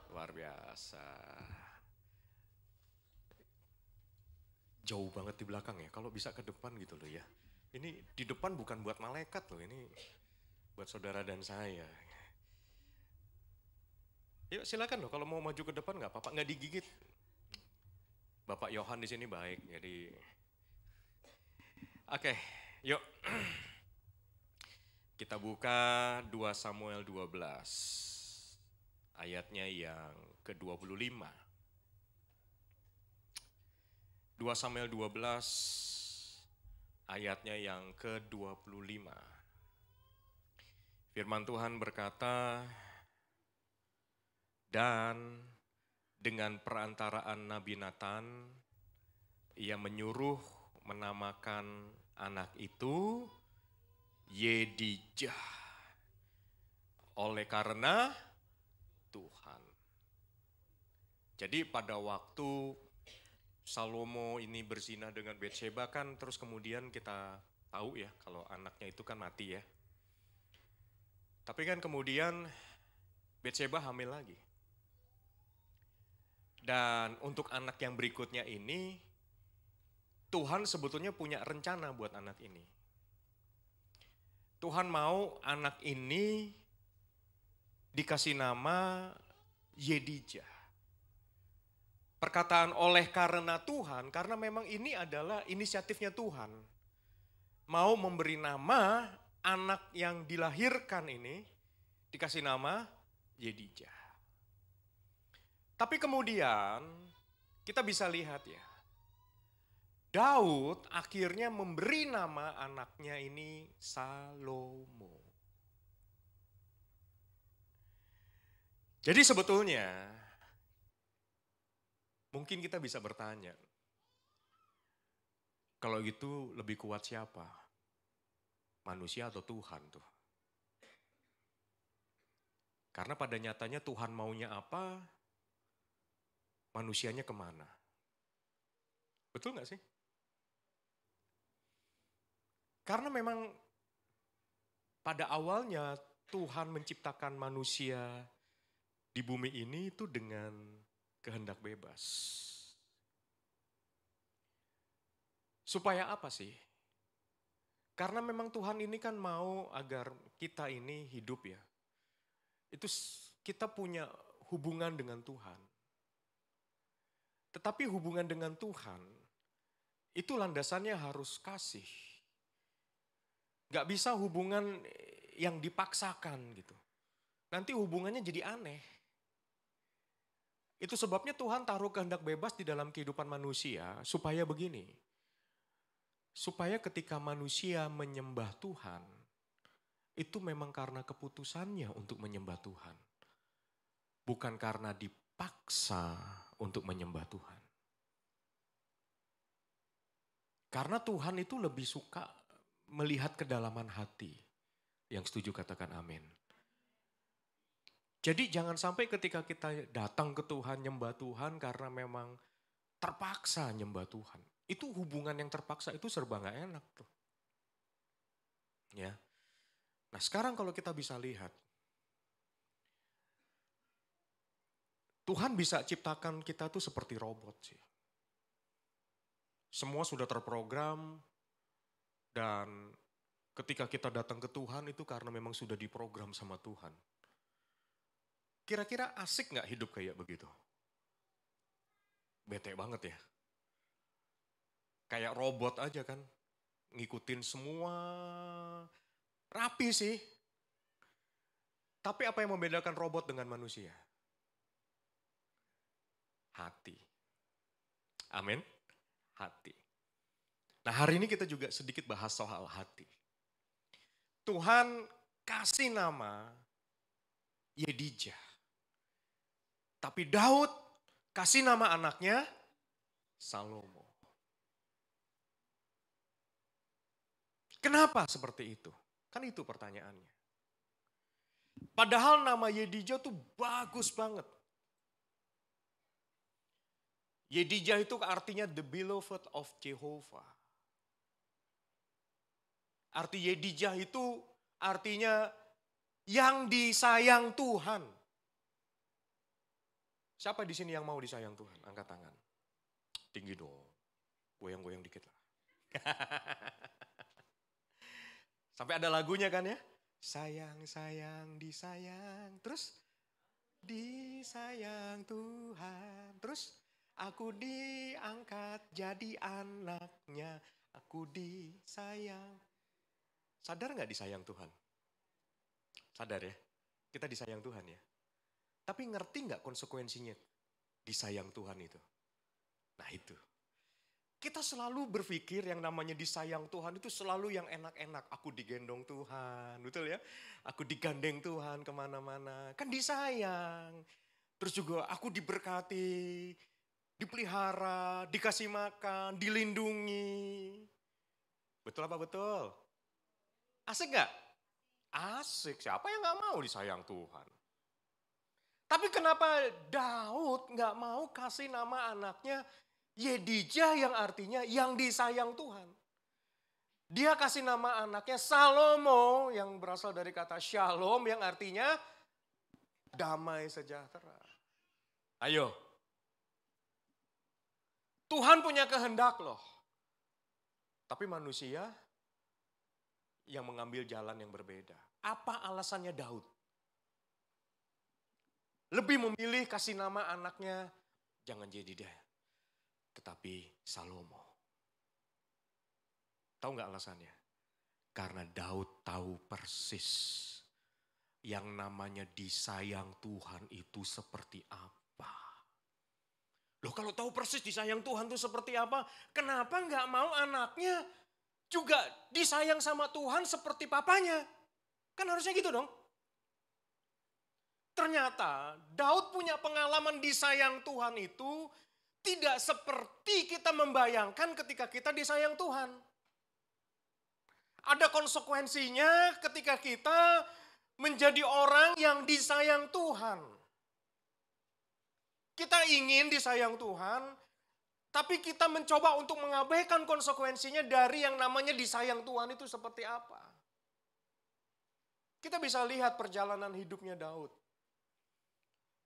Luar biasa. Jauh banget di belakang ya, kalau bisa ke depan gitu loh ya. Ini di depan bukan buat malaikat loh, ini buat saudara dan saya. Yuk silakan loh, kalau mau maju ke depan nggak apa-apa, nggak digigit. Bapak Yohan di sini baik, jadi oke, yuk. Kita buka 2 Samuel 12, ayatnya yang ke-25. 2 Samuel 12, ayatnya yang ke-25. Firman Tuhan berkata, dan dengan perantaraan Nabi Nathan, ia menyuruh menamakan anak itu Yedijah, oleh karena Tuhan. Jadi pada waktu Salomo ini berzina dengan Betsheba kan, terus kemudian kita tahu ya kalau anaknya itu kan mati ya. Tapi kan kemudian Betsheba hamil lagi. Dan untuk anak yang berikutnya ini, Tuhan sebetulnya punya rencana buat anak ini. Tuhan mau anak ini dikasih nama Yedijah. Perkataan oleh karena Tuhan, karena memang ini adalah inisiatifnya Tuhan. Mau memberi nama anak yang dilahirkan ini, dikasih nama Yedijah. Tapi kemudian kita bisa lihat ya, Daud akhirnya memberi nama anaknya ini Salomo. Jadi sebetulnya mungkin kita bisa bertanya, kalau gitu lebih kuat siapa? Manusia atau Tuhan tuh? Karena pada nyatanya Tuhan maunya apa, manusianya kemana? Betul gak sih? Karena memang pada awalnya Tuhan menciptakan manusia di bumi ini itu dengan kehendak bebas. Supaya apa sih? Karena memang Tuhan ini kan mau agar kita ini hidup ya. Itu kita punya hubungan dengan Tuhan. Tetapi hubungan dengan Tuhan itu landasannya harus kasih. Gak bisa hubungan yang dipaksakan gitu. Nanti hubungannya jadi aneh. Itu sebabnya Tuhan taruh kehendak bebas di dalam kehidupan manusia supaya begini. Supaya ketika manusia menyembah Tuhan, itu memang karena keputusannya untuk menyembah Tuhan. Bukan karena dipaksa untuk menyembah Tuhan. Karena Tuhan itu lebih suka melihat kedalaman hati. Yang setuju katakan amin. Jadi jangan sampai ketika kita datang ke Tuhan, nyembah Tuhan karena memang terpaksa nyembah Tuhan. Itu hubungan yang terpaksa itu serba gak enak tuh. Ya. Nah sekarang kalau kita bisa lihat. Tuhan bisa ciptakan kita tuh seperti robot sih. Semua sudah terprogram dan ketika kita datang ke Tuhan itu karena memang sudah diprogram sama Tuhan. Kira-kira asik gak hidup kayak begitu? Bete banget ya. Kayak robot aja kan. Ngikutin semua. Rapi sih. Tapi apa yang membedakan robot dengan manusia? Hati. Amin. Hati. Nah hari ini kita juga sedikit bahas soal hati. Tuhan kasih nama Yedijah. Tapi Daud kasih nama anaknya Salomo. Kenapa seperti itu? Kan itu pertanyaannya. Padahal nama Yedijah tuh bagus banget. Yedijah itu artinya the beloved of Jehovah. Arti Yedijah itu artinya yang disayang Tuhan. Siapa di sini yang mau disayang Tuhan? Angkat tangan. Tinggi dong. Goyang-goyang dikit lah. Sampai ada lagunya kan ya? Sayang, sayang, disayang. Terus? Disayang Tuhan. Terus? Aku diangkat jadi anaknya. Aku disayang. Sadar gak disayang Tuhan? Sadar ya? Kita disayang Tuhan ya? Tapi ngerti gak konsekuensinya disayang Tuhan itu? Nah itu. Kita selalu berpikir yang namanya disayang Tuhan itu selalu yang enak-enak. Aku digendong Tuhan, betul ya? Aku digandeng Tuhan kemana-mana. Kan disayang. Terus juga aku diberkati, dipelihara, dikasih makan, dilindungi. Betul apa betul? Asik gak? Asik. Siapa yang gak mau disayang Tuhan? Tapi kenapa Daud gak mau kasih nama anaknya Yedijah yang artinya yang disayang Tuhan. Dia kasih nama anaknya Salomo yang berasal dari kata shalom yang artinya damai sejahtera. Ayo. Tuhan punya kehendak loh. Tapi manusia yang mengambil jalan yang berbeda. Apa alasannya Daud? Lebih memilih kasih nama anaknya jangan Yedijah. Tetapi Salomo. Tahu gak alasannya? Karena Daud tahu persis yang namanya disayang Tuhan itu seperti apa. Loh kalau tahu persis disayang Tuhan itu seperti apa, kenapa gak mau anaknya juga disayang sama Tuhan seperti papanya? Kan harusnya gitu dong. Ternyata Daud punya pengalaman disayang Tuhan itu tidak seperti kita membayangkan ketika kita disayang Tuhan. Ada konsekuensinya ketika kita menjadi orang yang disayang Tuhan. Kita ingin disayang Tuhan, tapi kita mencoba untuk mengabaikan konsekuensinya dari yang namanya disayang Tuhan itu seperti apa. Kita bisa lihat perjalanan hidupnya Daud.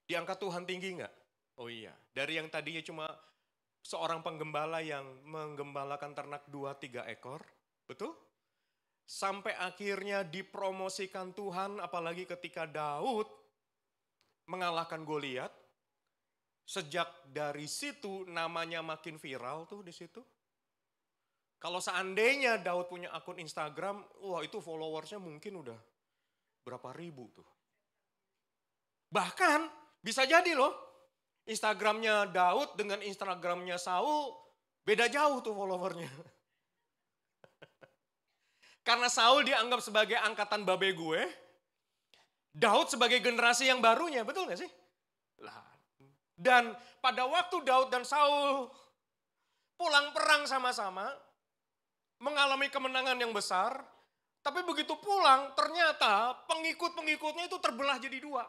Diangkat Tuhan tinggi enggak? Oh iya, dari yang tadinya cuma seorang penggembala yang menggembalakan ternak 2-3 ekor, betul? Sampai akhirnya dipromosikan Tuhan, apalagi ketika Daud mengalahkan Goliat. Sejak dari situ namanya makin viral tuh di situ. Kalau seandainya Daud punya akun Instagram, wah itu followersnya mungkin udah berapa ribu tuh. Bahkan bisa jadi loh, Instagramnya Daud dengan Instagramnya Saul beda jauh tuh followernya. Karena Saul dianggap sebagai angkatan babe gue, Daud sebagai generasi yang barunya, betul gak sih? Dan pada waktu Daud dan Saul pulang perang sama-sama, mengalami kemenangan yang besar, tapi begitu pulang ternyata pengikut-pengikutnya itu terbelah jadi dua.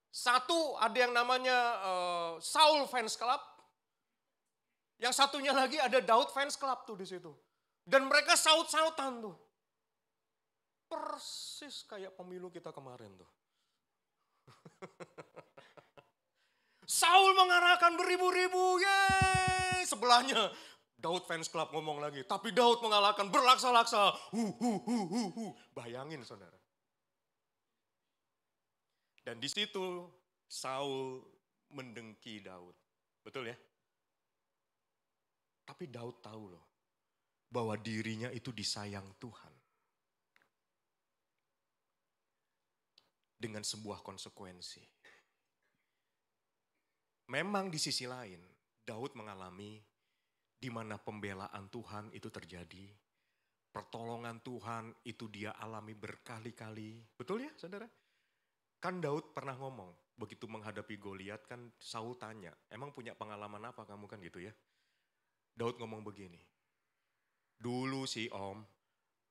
Satu ada yang namanya Saul Fans Club, yang satunya lagi ada Daud Fans Club tuh di situ. Dan mereka saut-sautan tuh. Persis kayak pemilu kita kemarin tuh. Saul mengarahkan beribu-ribu, yeay. Sebelahnya Daud Fans Club ngomong lagi, tapi Daud mengalahkan berlaksa-laksa. Bayangin saudara. Dan di situ Saul mendengki Daud. Betul ya? Tapi Daud tahu loh, bahwa dirinya itu disayang Tuhan. Dengan sebuah konsekuensi. Memang di sisi lain, Daud mengalami di mana pembelaan Tuhan itu terjadi. Pertolongan Tuhan itu dia alami berkali-kali. Betul ya saudara? Kan Daud pernah ngomong, begitu menghadapi Goliat kan Saul tanya, emang punya pengalaman apa kamu kan gitu ya. Daud ngomong begini, dulu sih om,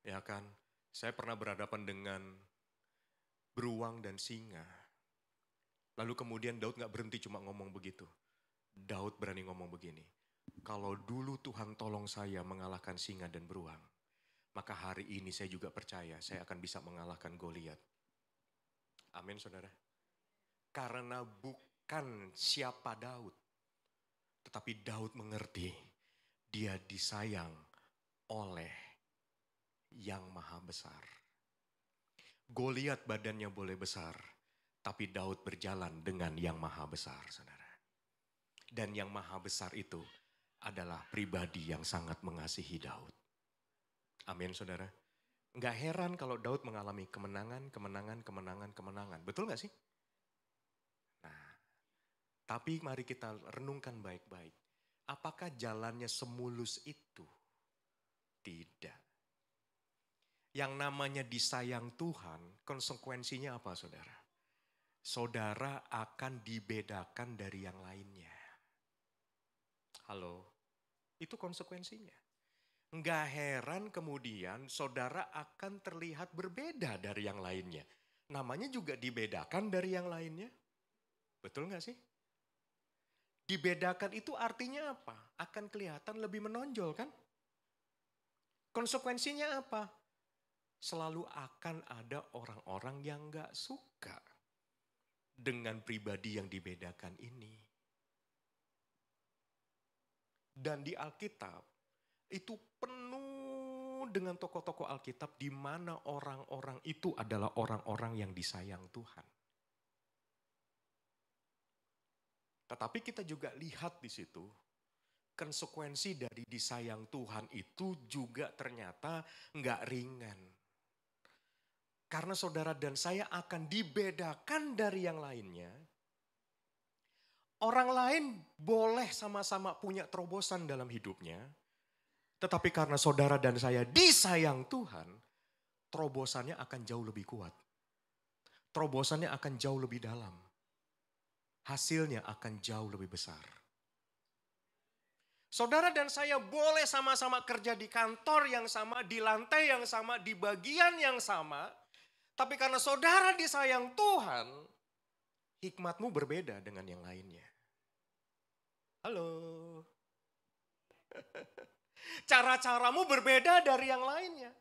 ya kan, saya pernah berhadapan dengan beruang dan singa. Lalu kemudian Daud gak berhenti cuma ngomong begitu. Daud berani ngomong begini, kalau dulu Tuhan tolong saya mengalahkan singa dan beruang, maka hari ini saya juga percaya saya akan bisa mengalahkan Goliat. Amin saudara. Karena bukan siapa Daud, tetapi Daud mengerti dia disayang oleh yang maha besar. Goliat badannya boleh besar, tapi Daud berjalan dengan yang maha besar, saudara. Dan yang maha besar itu adalah pribadi yang sangat mengasihi Daud. Amin, saudara. Nggak heran kalau Daud mengalami kemenangan. Betul nggak sih? Nah, tapi mari kita renungkan baik-baik. Apakah jalannya semulus itu? Tidak. Yang namanya disayang Tuhan, konsekuensinya apa saudara? Saudara akan dibedakan dari yang lainnya. Halo, itu konsekuensinya. Nggak heran kemudian saudara akan terlihat berbeda dari yang lainnya. Namanya juga dibedakan dari yang lainnya. Betul nggak sih? Dibedakan itu artinya apa? Akan kelihatan lebih menonjol kan? Konsekuensinya apa? Selalu akan ada orang-orang yang gak suka dengan pribadi yang dibedakan ini. Dan di Alkitab itu penuh dengan tokoh-tokoh Alkitab di mana orang-orang itu adalah orang-orang yang disayang Tuhan. Tetapi kita juga lihat di situ konsekuensi dari disayang Tuhan itu juga ternyata gak ringan. Karena saudara dan saya akan dibedakan dari yang lainnya. Orang lain boleh sama-sama punya terobosan dalam hidupnya. Tetapi karena saudara dan saya disayang Tuhan, terobosannya akan jauh lebih kuat. Terobosannya akan jauh lebih dalam. Hasilnya akan jauh lebih besar. Saudara dan saya boleh sama-sama kerja di kantor yang sama, di lantai yang sama, di bagian yang sama. Tapi karena saudara disayang Tuhan, hikmatmu berbeda dengan yang lainnya. Halo. Cara-caramu berbeda dari yang lainnya.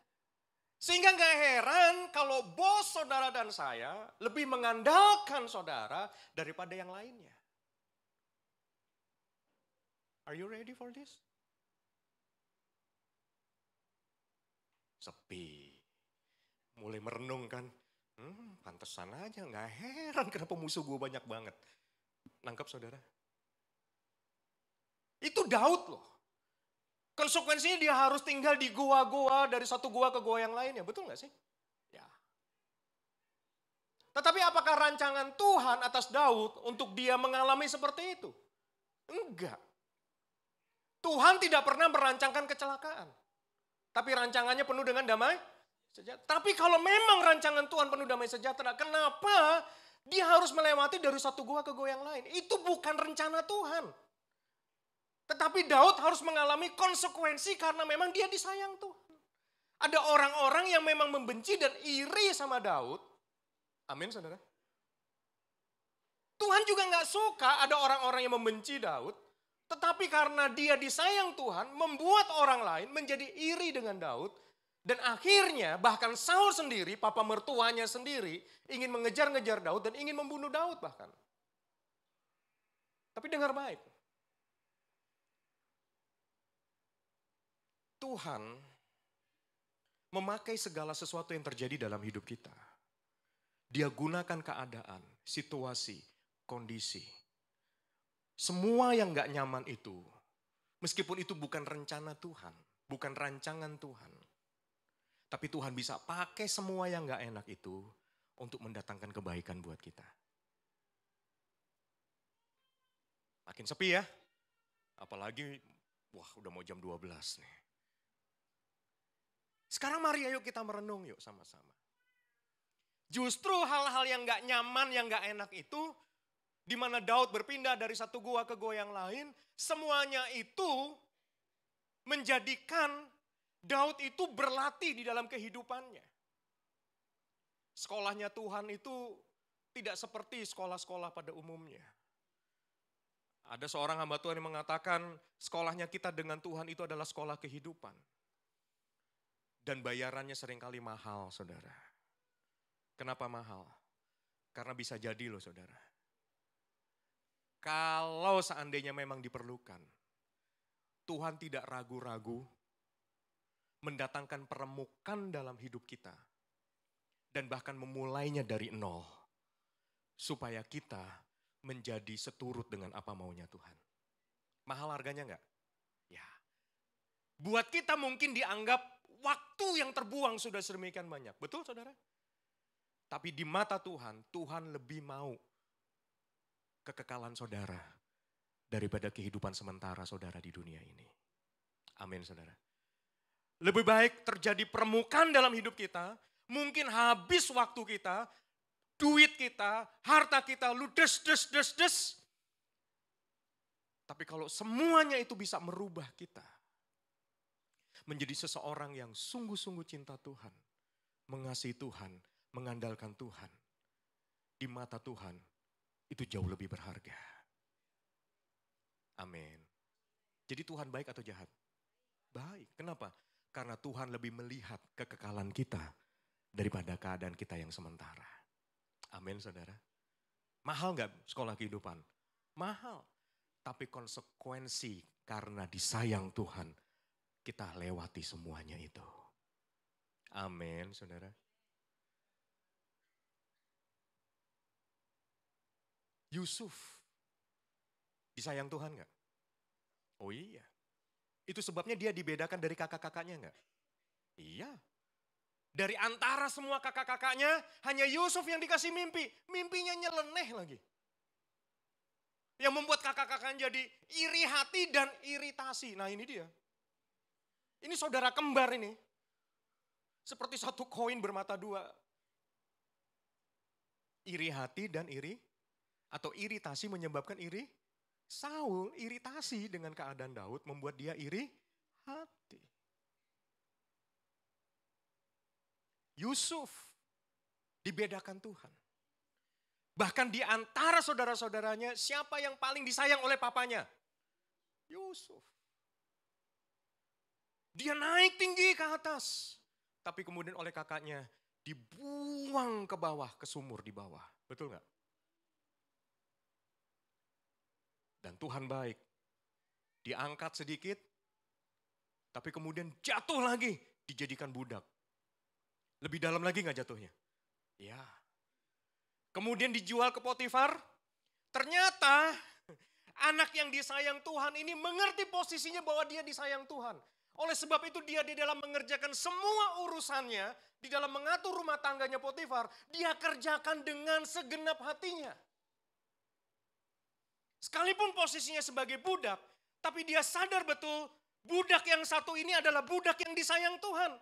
Sehingga gak heran kalau bos saudara dan saya lebih mengandalkan saudara daripada yang lainnya. Are you ready for this? Sepi. Mulai merenung kan, Pantesan aja, nggak heran kenapa musuh gue banyak banget. Nangkep saudara? Itu Daud loh. Konsekuensinya dia harus tinggal di goa-goa, dari satu goa ke goa yang lainnya, betul nggak sih? Ya. Tetapi apakah rancangan Tuhan atas Daud untuk dia mengalami seperti itu? Enggak. Tuhan tidak pernah merancangkan kecelakaan. Tapi rancangannya penuh dengan damai sejahtera. Tapi kalau memang rancangan Tuhan penuh damai sejahtera, kenapa dia harus melewati dari satu goa ke goa yang lain? Itu bukan rencana Tuhan. Tetapi Daud harus mengalami konsekuensi karena memang dia disayang Tuhan. Ada orang-orang yang memang membenci dan iri sama Daud. Amin saudara. Tuhan juga gak suka ada orang-orang yang membenci Daud. Tetapi karena dia disayang Tuhan, membuat orang lain menjadi iri dengan Daud. Dan akhirnya bahkan Saul sendiri, papa mertuanya sendiri, ingin mengejar-ngejar Daud dan ingin membunuh Daud bahkan. Tapi dengar baik. Tuhan memakai segala sesuatu yang terjadi dalam hidup kita. Dia gunakan keadaan, situasi, kondisi. Semua yang gak nyaman itu, meskipun itu bukan rencana Tuhan, bukan rancangan Tuhan. Tapi Tuhan bisa pakai semua yang gak enak itu untuk mendatangkan kebaikan buat kita. Makin sepi ya, apalagi wah udah mau jam 12 nih. Sekarang mari ayo kita merenung yuk sama-sama. Justru hal-hal yang gak nyaman, yang gak enak itu, di mana Daud berpindah dari satu goa ke goa yang lain, semuanya itu menjadikan Daud itu berlatih di dalam kehidupannya. Sekolahnya Tuhan itu tidak seperti sekolah-sekolah pada umumnya. Ada seorang hamba Tuhan yang mengatakan sekolahnya kita dengan Tuhan itu adalah sekolah kehidupan. Dan bayarannya seringkali mahal, saudara. Kenapa mahal? Karena bisa jadi loh, saudara. Kalau seandainya memang diperlukan, Tuhan tidak ragu-ragu mendatangkan peremukan dalam hidup kita. Dan bahkan memulainya dari nol. Supaya kita menjadi seturut dengan apa maunya Tuhan. Mahal harganya enggak? Ya. Buat kita mungkin dianggap waktu yang terbuang sudah sedemikian banyak. Betul saudara? Tapi di mata Tuhan, Tuhan lebih mau kekekalan saudara daripada kehidupan sementara saudara di dunia ini. Amin saudara. Lebih baik terjadi permukaan dalam hidup kita, mungkin habis waktu kita, duit kita, harta kita ludes, des. Tapi kalau semuanya itu bisa merubah kita menjadi seseorang yang sungguh-sungguh cinta Tuhan, mengasihi Tuhan, mengandalkan Tuhan, di mata Tuhan itu jauh lebih berharga. Amin. Jadi Tuhan baik atau jahat? Baik. Kenapa? Karena Tuhan lebih melihat kekekalan kita daripada keadaan kita yang sementara. Amin saudara. Mahal gak sekolah kehidupan? Mahal. Tapi konsekuensi karena disayang Tuhan, kita lewati semuanya itu. Amin saudara. Yusuf, disayang Tuhan gak? Oh iya. Itu sebabnya dia dibedakan dari kakak-kakaknya gak? Iya. Dari antara semua kakak-kakaknya, hanya Yusuf yang dikasih mimpi. Mimpinya nyeleneh lagi. Yang membuat kakak-kakaknya jadi iri hati dan iritasi. Nah ini dia. Ini saudara kembar ini. Seperti satu koin bermata dua. Iri hati dan iri. Atau iritasi menyebabkan iri. Saul iritasi dengan keadaan Daud membuat dia iri hati. Yusuf dibedakan Tuhan. Bahkan di antara saudara-saudaranya siapa yang paling disayang oleh papanya? Yusuf. Dia naik tinggi ke atas. Tapi kemudian oleh kakaknya dibuang ke bawah, ke sumur di bawah. Betul gak? Dan Tuhan baik. Diangkat sedikit. Tapi kemudian jatuh lagi. Dijadikan budak. Lebih dalam lagi gak jatuhnya? Ya. Kemudian dijual ke Potifar. Ternyata anak yang disayang Tuhan ini mengerti posisinya bahwa dia disayang Tuhan. Oleh sebab itu dia di dalam mengerjakan semua urusannya, di dalam mengatur rumah tangganya Potifar, dia kerjakan dengan segenap hatinya. Sekalipun posisinya sebagai budak, tapi dia sadar betul budak yang satu ini adalah budak yang disayang Tuhan.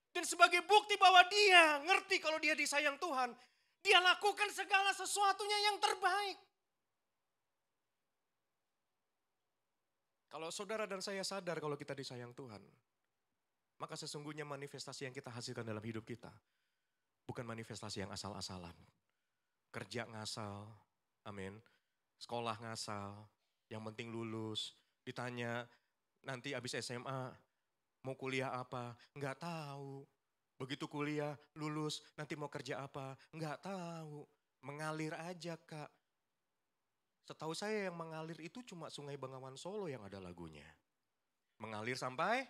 Dan sebagai bukti bahwa dia ngerti kalau dia disayang Tuhan, dia lakukan segala sesuatunya yang terbaik. Kalau saudara dan saya sadar kalau kita disayang Tuhan, maka sesungguhnya manifestasi yang kita hasilkan dalam hidup kita bukan manifestasi yang asal-asalan. Kerja ngasal, amin. Sekolah ngasal, yang penting lulus. Ditanya nanti habis SMA mau kuliah apa? Enggak tahu. Begitu kuliah, lulus, nanti mau kerja apa? Enggak tahu. Mengalir aja, Kak. Setahu saya yang mengalir itu cuma Sungai Bengawan Solo yang ada lagunya. Mengalir sampai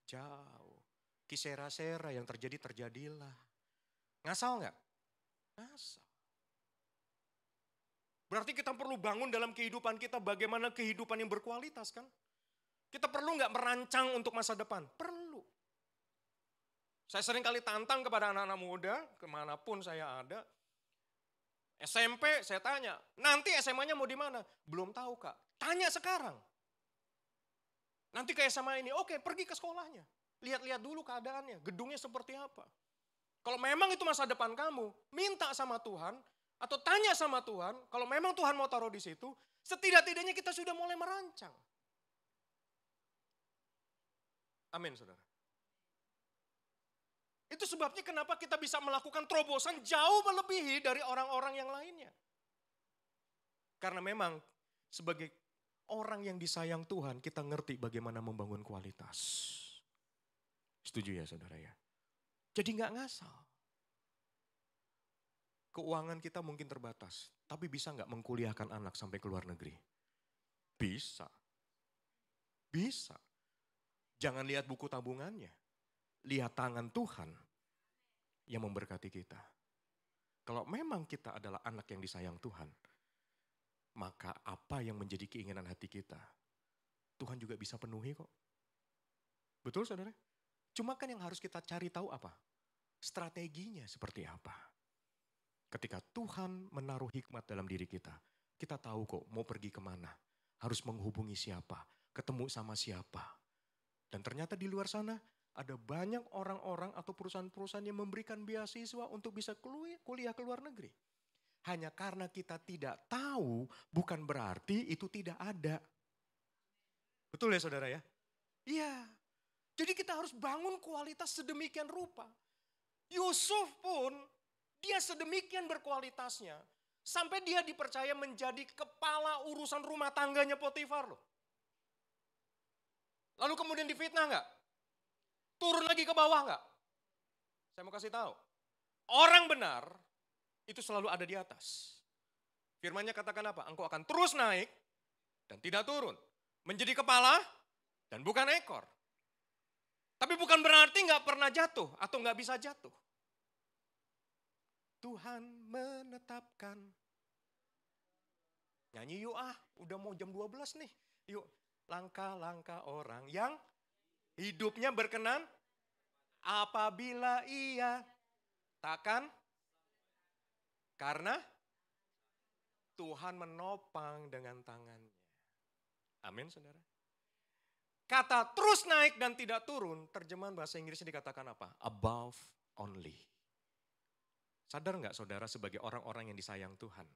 jauh. Kisera-sera yang terjadi terjadilah. Ngasal nggak? Ngasal. Berarti kita perlu bangun dalam kehidupan kita bagaimana kehidupan yang berkualitas kan? Kita perlu nggak merancang untuk masa depan? Perlu. Saya sering kali tantang kepada anak-anak muda, kemanapun saya ada. SMP saya tanya, nanti SMA-nya mau di mana? Belum tahu Kak, tanya sekarang. Nanti ke SMA ini, oke pergi ke sekolahnya. Lihat-lihat dulu keadaannya, gedungnya seperti apa. Kalau memang itu masa depan kamu, minta sama Tuhan, atau tanya sama Tuhan, kalau memang Tuhan mau taruh di situ, setidak-tidaknya kita sudah mulai merancang. Amin saudara. Itu sebabnya kenapa kita bisa melakukan terobosan jauh melebihi dari orang-orang yang lainnya. Karena memang sebagai orang yang disayang Tuhan, kita ngerti bagaimana membangun kualitas. Setuju ya saudara ya? Jadi nggak ngasal. Keuangan kita mungkin terbatas, tapi bisa nggak mengkuliahkan anak sampai ke luar negeri? Bisa. Bisa. Jangan lihat buku tabungannya. Lihat tangan Tuhan yang memberkati kita. Kalau memang kita adalah anak yang disayang Tuhan, maka apa yang menjadi keinginan hati kita, Tuhan juga bisa penuhi kok. Betul saudara? Cuma kan yang harus kita cari tahu apa? Strateginya seperti apa. Ketika Tuhan menaruh hikmat dalam diri kita, kita tahu kok mau pergi kemana, harus menghubungi siapa, ketemu sama siapa. Dan ternyata di luar sana, ada banyak orang-orang atau perusahaan-perusahaan yang memberikan beasiswa untuk bisa kuliah ke luar negeri. Hanya karena kita tidak tahu, bukan berarti itu tidak ada. Betul ya saudara ya? Iya. Jadi kita harus bangun kualitas sedemikian rupa. Yusuf pun, dia sedemikian berkualitasnya. Sampai dia dipercaya menjadi kepala urusan rumah tangganya Potifar loh. Lalu kemudian difitnah enggak? Turun lagi ke bawah enggak? Saya mau kasih tahu. Orang benar itu selalu ada di atas. Firman-Nya katakan apa? Engkau akan terus naik dan tidak turun. Menjadi kepala dan bukan ekor. Tapi bukan berarti enggak pernah jatuh atau enggak bisa jatuh. Tuhan menetapkan. Nyanyi yuk udah mau jam 12 nih. Yuk, langkah-langkah orang yang hidupnya berkenan apabila ia takkan karena Tuhan menopang dengan tangannya. Amin saudara. Kata terus naik dan tidak turun, terjemahan bahasa Inggrisnya dikatakan apa? Above only. Sadar nggak saudara sebagai orang-orang yang disayang Tuhan?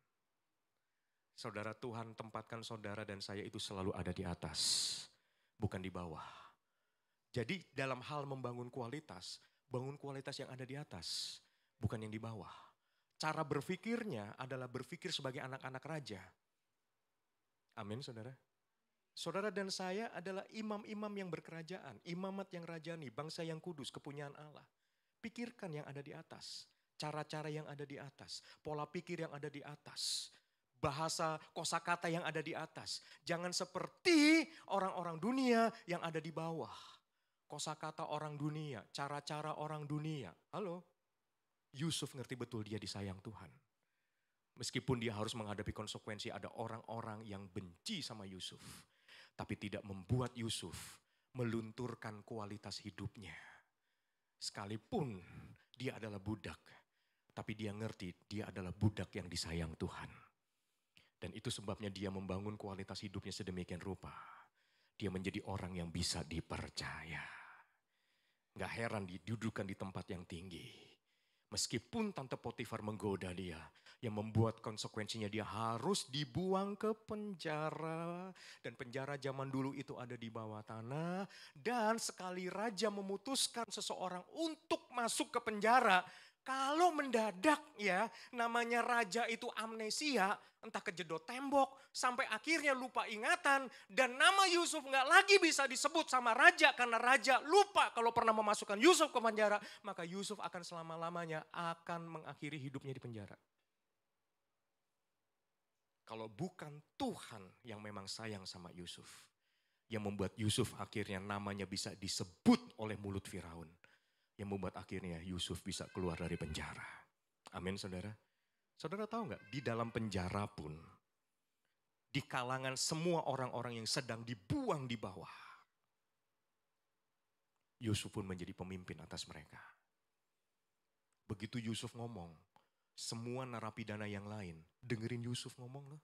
Saudara, Tuhan tempatkan saudara dan saya itu selalu ada di atas, bukan di bawah. Jadi dalam hal membangun kualitas, bangun kualitas yang ada di atas, bukan yang di bawah. Cara berpikirnya adalah berpikir sebagai anak-anak raja. Amin saudara. Saudara dan saya adalah imam-imam yang berkerajaan, imamat yang rajani, bangsa yang kudus, kepunyaan Allah. Pikirkan yang ada di atas, cara-cara yang ada di atas, pola pikir yang ada di atas, bahasa kosakata yang ada di atas. Jangan seperti orang-orang dunia yang ada di bawah. Kosakata orang dunia, cara-cara orang dunia. Halo? Yusuf ngerti betul dia disayang Tuhan. Meskipun dia harus menghadapi konsekuensi, ada orang-orang yang benci sama Yusuf. Tapi tidak membuat Yusuf melunturkan kualitas hidupnya. Sekalipun dia adalah budak, tapi dia ngerti dia adalah budak yang disayang Tuhan. Dan itu sebabnya dia membangun kualitas hidupnya sedemikian rupa. Dia menjadi orang yang bisa dipercaya. Gak heran didudukan di tempat yang tinggi. Meskipun Tante Potifar menggoda dia, yang membuat konsekuensinya dia harus dibuang ke penjara. Dan penjara zaman dulu itu ada di bawah tanah. Dan sekali raja memutuskan seseorang untuk masuk ke penjara, kalau mendadak ya, namanya raja itu amnesia, entah kejedot tembok, sampai akhirnya lupa ingatan, dan nama Yusuf nggak lagi bisa disebut sama raja, karena raja lupa kalau pernah memasukkan Yusuf ke penjara, maka Yusuf akan selama-lamanya akan mengakhiri hidupnya di penjara. Kalau bukan Tuhan yang memang sayang sama Yusuf, yang membuat Yusuf akhirnya namanya bisa disebut oleh mulut Firaun, yang membuat akhirnya Yusuf bisa keluar dari penjara. Amin saudara. Saudara tahu nggak, di dalam penjara pun, di kalangan semua orang-orang yang sedang dibuang di bawah, Yusuf pun menjadi pemimpin atas mereka. Begitu Yusuf ngomong, semua narapidana yang lain dengerin Yusuf ngomong loh.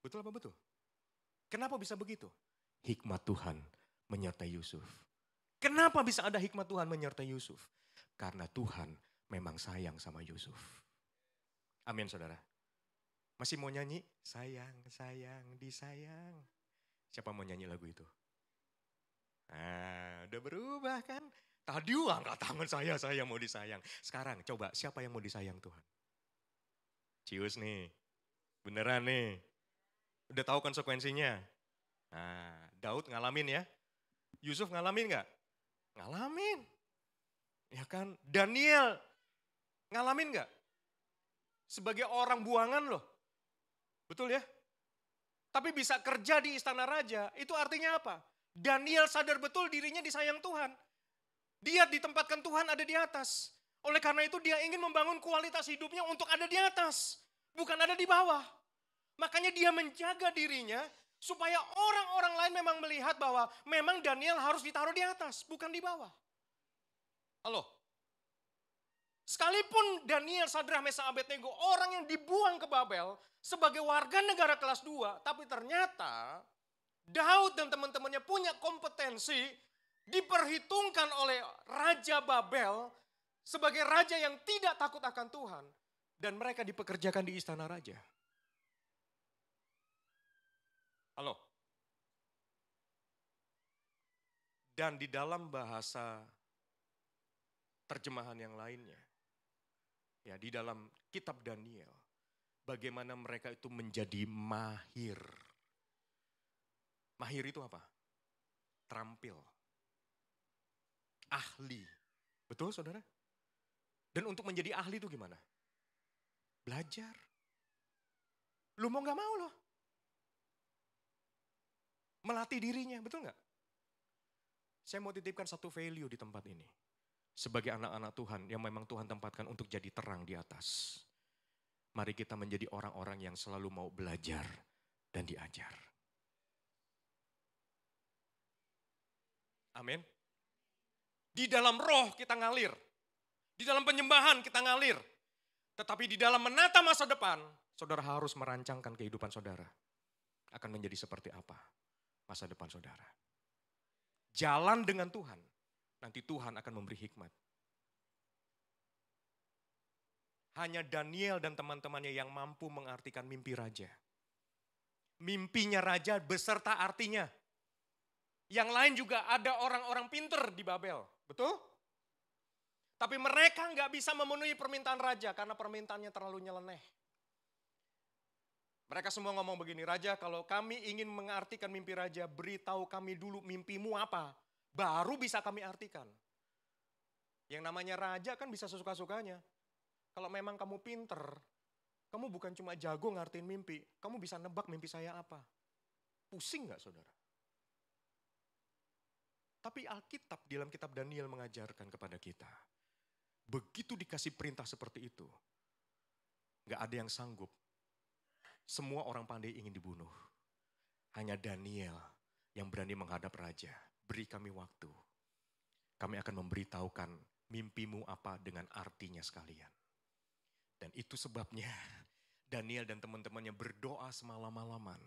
Betul apa betul? Kenapa bisa begitu? Hikmat Tuhan menyertai Yusuf. Kenapa bisa ada hikmat Tuhan menyertai Yusuf? Karena Tuhan memang sayang sama Yusuf. Amin saudara. Masih mau nyanyi? Sayang, sayang, disayang. Siapa mau nyanyi lagu itu? Nah, udah berubah kan? Tadi angkat tangan saya mau disayang. Sekarang coba siapa yang mau disayang Tuhan? Cius nih, beneran nih. Udah tahu konsekuensinya? Nah, Daud ngalamin ya? Yusuf ngalamin gak? Ngalamin. Ya kan? Daniel ngalamin gak? Sebagai orang buangan loh. Betul ya? Tapi bisa kerja di istana raja. Itu artinya apa? Daniel sadar betul dirinya disayang Tuhan. Dia ditempatkan Tuhan ada di atas. Oleh karena itu dia ingin membangun kualitas hidupnya untuk ada di atas. Bukan ada di bawah. Makanya dia menjaga dirinya supaya orang-orang lain memang melihat bahwa memang Daniel harus ditaruh di atas, bukan di bawah. Halo? Sekalipun Daniel, Sadrah, Mesakh, Abednego, orang yang dibuang ke Babel sebagai warga negara kelas 2, tapi ternyata Daud dan teman-temannya punya kompetensi, diperhitungkan oleh Raja Babel sebagai raja yang tidak takut akan Tuhan. Dan mereka dipekerjakan di istana raja. Halo. Dan di dalam bahasa terjemahan yang lainnya, ya di dalam kitab Daniel, bagaimana mereka itu menjadi mahir. Mahir itu apa? Terampil. Ahli. Betul saudara? Dan untuk menjadi ahli itu gimana? Belajar. Lu mau gak mau loh. Melatih dirinya, betul gak? Saya mau titipkan satu value di tempat ini. Sebagai anak-anak Tuhan yang memang Tuhan tempatkan untuk jadi terang di atas. Mari kita menjadi orang-orang yang selalu mau belajar dan diajar. Amin. Di dalam roh kita ngalir. Di dalam penyembahan kita ngalir. Tetapi di dalam menata masa depan, saudara harus merancangkan kehidupan saudara. Akan menjadi seperti apa masa depan saudara. Jalan dengan Tuhan. Nanti Tuhan akan memberi hikmat. Hanya Daniel dan teman-temannya yang mampu mengartikan mimpi raja. Mimpinya raja beserta artinya. Yang lain juga ada orang-orang pinter di Babel. Betul? Tapi mereka nggak bisa memenuhi permintaan raja karena permintaannya terlalu nyeleneh. Mereka semua ngomong begini, Raja kalau kami ingin mengartikan mimpi raja, beritahu kami dulu mimpimu apa. Baru bisa kami artikan. Yang namanya raja kan bisa sesuka-sukanya. Kalau memang kamu pinter, kamu bukan cuma jago ngartiin mimpi, kamu bisa nebak mimpi saya apa. Pusing gak saudara? Tapi Alkitab di dalam kitab Daniel mengajarkan kepada kita. Begitu dikasih perintah seperti itu, gak ada yang sanggup. Semua orang pandai ingin dibunuh. Hanya Daniel yang berani menghadap raja. Beri kami waktu. Kami akan memberitahukan mimpimu apa dengan artinya sekalian. Dan itu sebabnya Daniel dan teman-temannya berdoa semalam-malaman.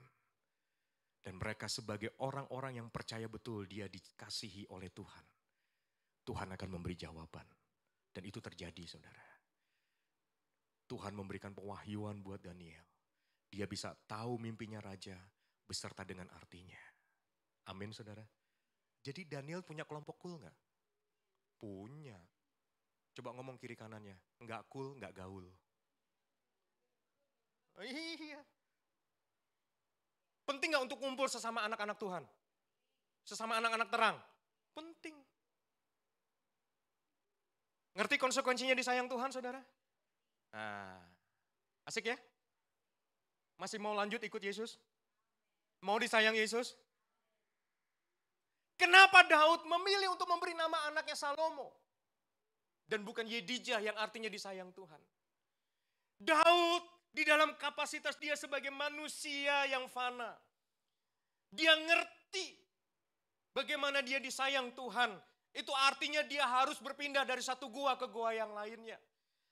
Dan mereka sebagai orang-orang yang percaya betul dia dikasihi oleh Tuhan. Tuhan akan memberi jawaban. Dan itu terjadi, saudara. Tuhan memberikan pewahyuan buat Daniel. Dia bisa tahu mimpinya raja beserta dengan artinya. Amin, saudara. Jadi Daniel punya kelompok cool gak? Punya. Coba ngomong kiri kanannya. Enggak cool, enggak gaul. Iya. Penting gak untuk kumpul sesama anak-anak Tuhan? Sesama anak-anak terang? Penting. Ngerti konsekuensinya disayang Tuhan, saudara? Nah, asik ya? Masih mau lanjut ikut Yesus? Mau disayang Yesus? Kenapa Daud memilih untuk memberi nama anaknya Salomo? Dan bukan Yedijah yang artinya disayang Tuhan. Daud di dalam kapasitas dia sebagai manusia yang fana. Dia ngerti bagaimana dia disayang Tuhan. Itu artinya dia harus berpindah dari satu gua ke gua yang lainnya.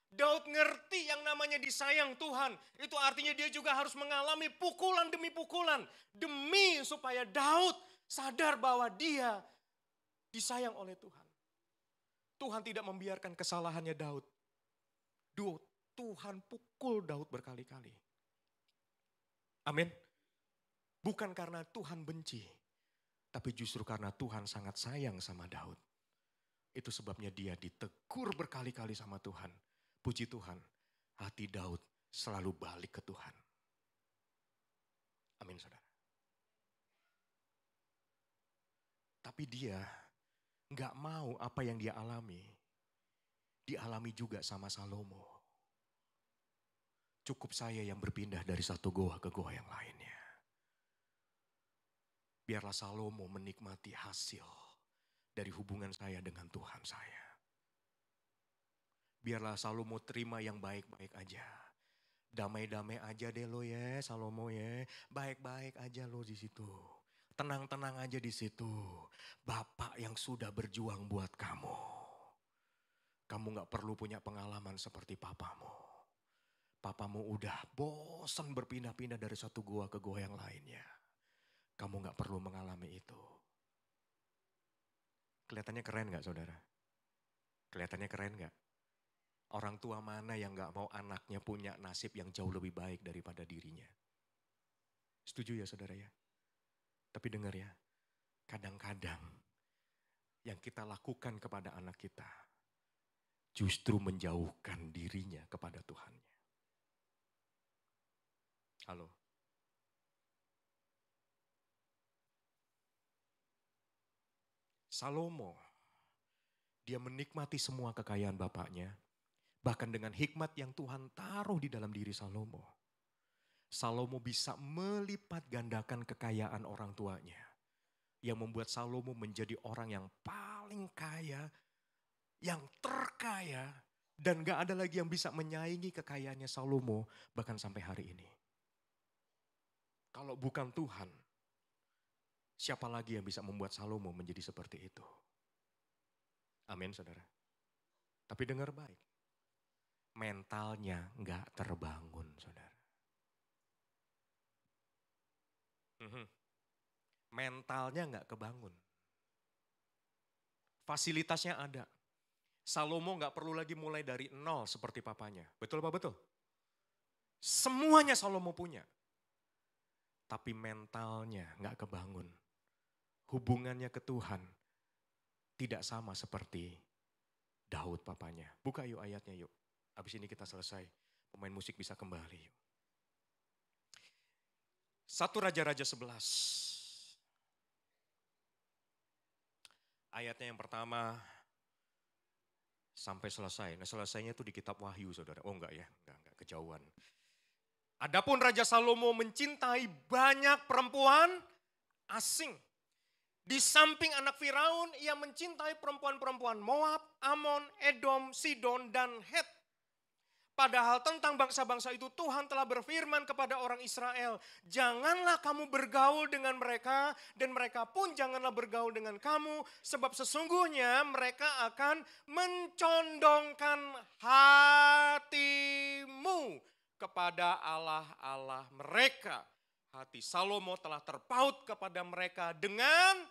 Daud ngerti yang namanya disayang Tuhan. Itu artinya dia juga harus mengalami pukulan demi pukulan. Demi supaya Daud sadar bahwa dia disayang oleh Tuhan. Tuhan tidak membiarkan kesalahannya Daud. Tuhan pukul Daud berkali-kali. Amin. Bukan karena Tuhan benci. Tapi justru karena Tuhan sangat sayang sama Daud. Itu sebabnya dia ditegur berkali-kali sama Tuhan. Puji Tuhan, hati Daud selalu balik ke Tuhan. Amin, saudara. Tapi dia gak mau apa yang dia alami, dialami juga sama Salomo. Cukup saya yang berpindah dari satu goa ke goa yang lainnya. Biarlah Salomo menikmati hasil dari hubungan saya dengan Tuhan saya. Biarlah Salomo terima yang baik-baik aja. Damai-damai aja deh lo ya, Salomo ya. Baik-baik aja lo di situ. Tenang-tenang aja di situ. Bapak yang sudah berjuang buat kamu. Kamu gak perlu punya pengalaman seperti papamu. Papamu udah bosan berpindah-pindah dari satu gua ke gua yang lainnya. Kamu gak perlu mengalami itu. Kelihatannya keren gak, saudara? Kelihatannya keren gak? Orang tua mana yang gak mau anaknya punya nasib yang jauh lebih baik daripada dirinya? Setuju ya, saudara ya? Tapi dengar ya, kadang-kadang yang kita lakukan kepada anak kita justru menjauhkan dirinya kepada Tuhannya. Halo? Salomo, dia menikmati semua kekayaan bapaknya, bahkan dengan hikmat yang Tuhan taruh di dalam diri Salomo. Salomo bisa melipat gandakan kekayaan orang tuanya. Yang membuat Salomo menjadi orang yang paling kaya, yang terkaya, dan gak ada lagi yang bisa menyaingi kekayaannya Salomo bahkan sampai hari ini. Kalau bukan Tuhan, siapa lagi yang bisa membuat Salomo menjadi seperti itu? Amin, saudara. Tapi dengar baik, mentalnya gak terbangun, saudara. Mentalnya gak kebangun. Fasilitasnya ada. Salomo gak perlu lagi mulai dari nol seperti papanya. Betul apa betul? Semuanya Salomo punya. Tapi mentalnya gak kebangun. Hubungannya ke Tuhan tidak sama seperti Daud papanya. Buka yuk ayatnya yuk. Habis ini kita selesai. Pemain musik bisa kembali yuk. 1 Raja-Raja 11. Ayatnya yang pertama sampai selesai. Nah selesainya itu di kitab Wahyu, saudara. Oh enggak ya, enggak kejauhan. Adapun Raja Salomo mencintai banyak perempuan asing. Di samping anak Firaun, ia mencintai perempuan-perempuan Moab, Amon, Edom, Sidon, dan Het. Padahal tentang bangsa-bangsa itu Tuhan telah berfirman kepada orang Israel, janganlah kamu bergaul dengan mereka dan mereka pun janganlah bergaul dengan kamu, sebab sesungguhnya mereka akan mencondongkan hatimu kepada Allah-Allah mereka. Hati Salomo telah terpaut kepada mereka dengan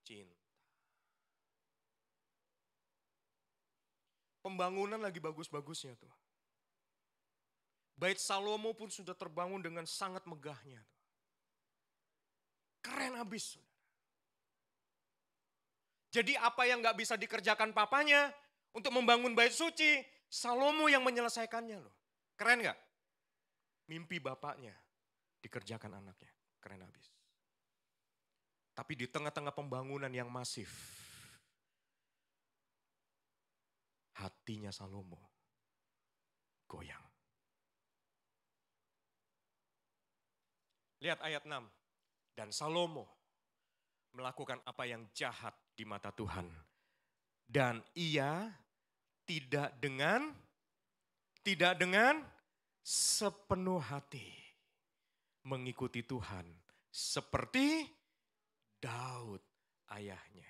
cinta. Pembangunan lagi bagus-bagusnya tuh. Bait Salomo pun sudah terbangun dengan sangat megahnya. Keren habis. Jadi apa yang gak bisa dikerjakan papanya untuk membangun bait suci, Salomo yang menyelesaikannya loh. Keren gak? Mimpi bapaknya dikerjakan anaknya. Keren habis. Tapi di tengah-tengah pembangunan yang masif, hatinya Salomo goyang. Lihat ayat 6. Dan Salomo melakukan apa yang jahat di mata Tuhan. Dan ia tidak dengan sepenuh hati mengikuti Tuhan seperti Daud ayahnya.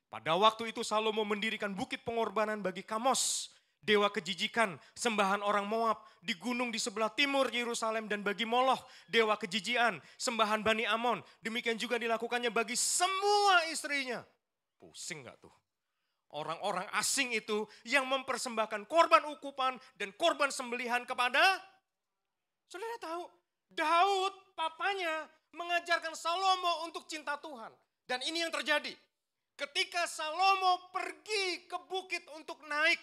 Pada waktu itu Salomo mendirikan bukit pengorbanan bagi Kamos, dewa kejijikan, sembahan orang Moab, di gunung di sebelah timur Yerusalem, dan bagi Moloch, dewa kejijikan, sembahan Bani Amon. Demikian juga dilakukannya bagi semua istrinya. Pusing gak tuh? Orang-orang asing itu yang mempersembahkan korban ukupan dan korban sembelihan kepada, saudara tahu, Daud papanya mengajarkan Salomo untuk cinta Tuhan. Dan ini yang terjadi. Ketika Salomo pergi ke bukit untuk naik,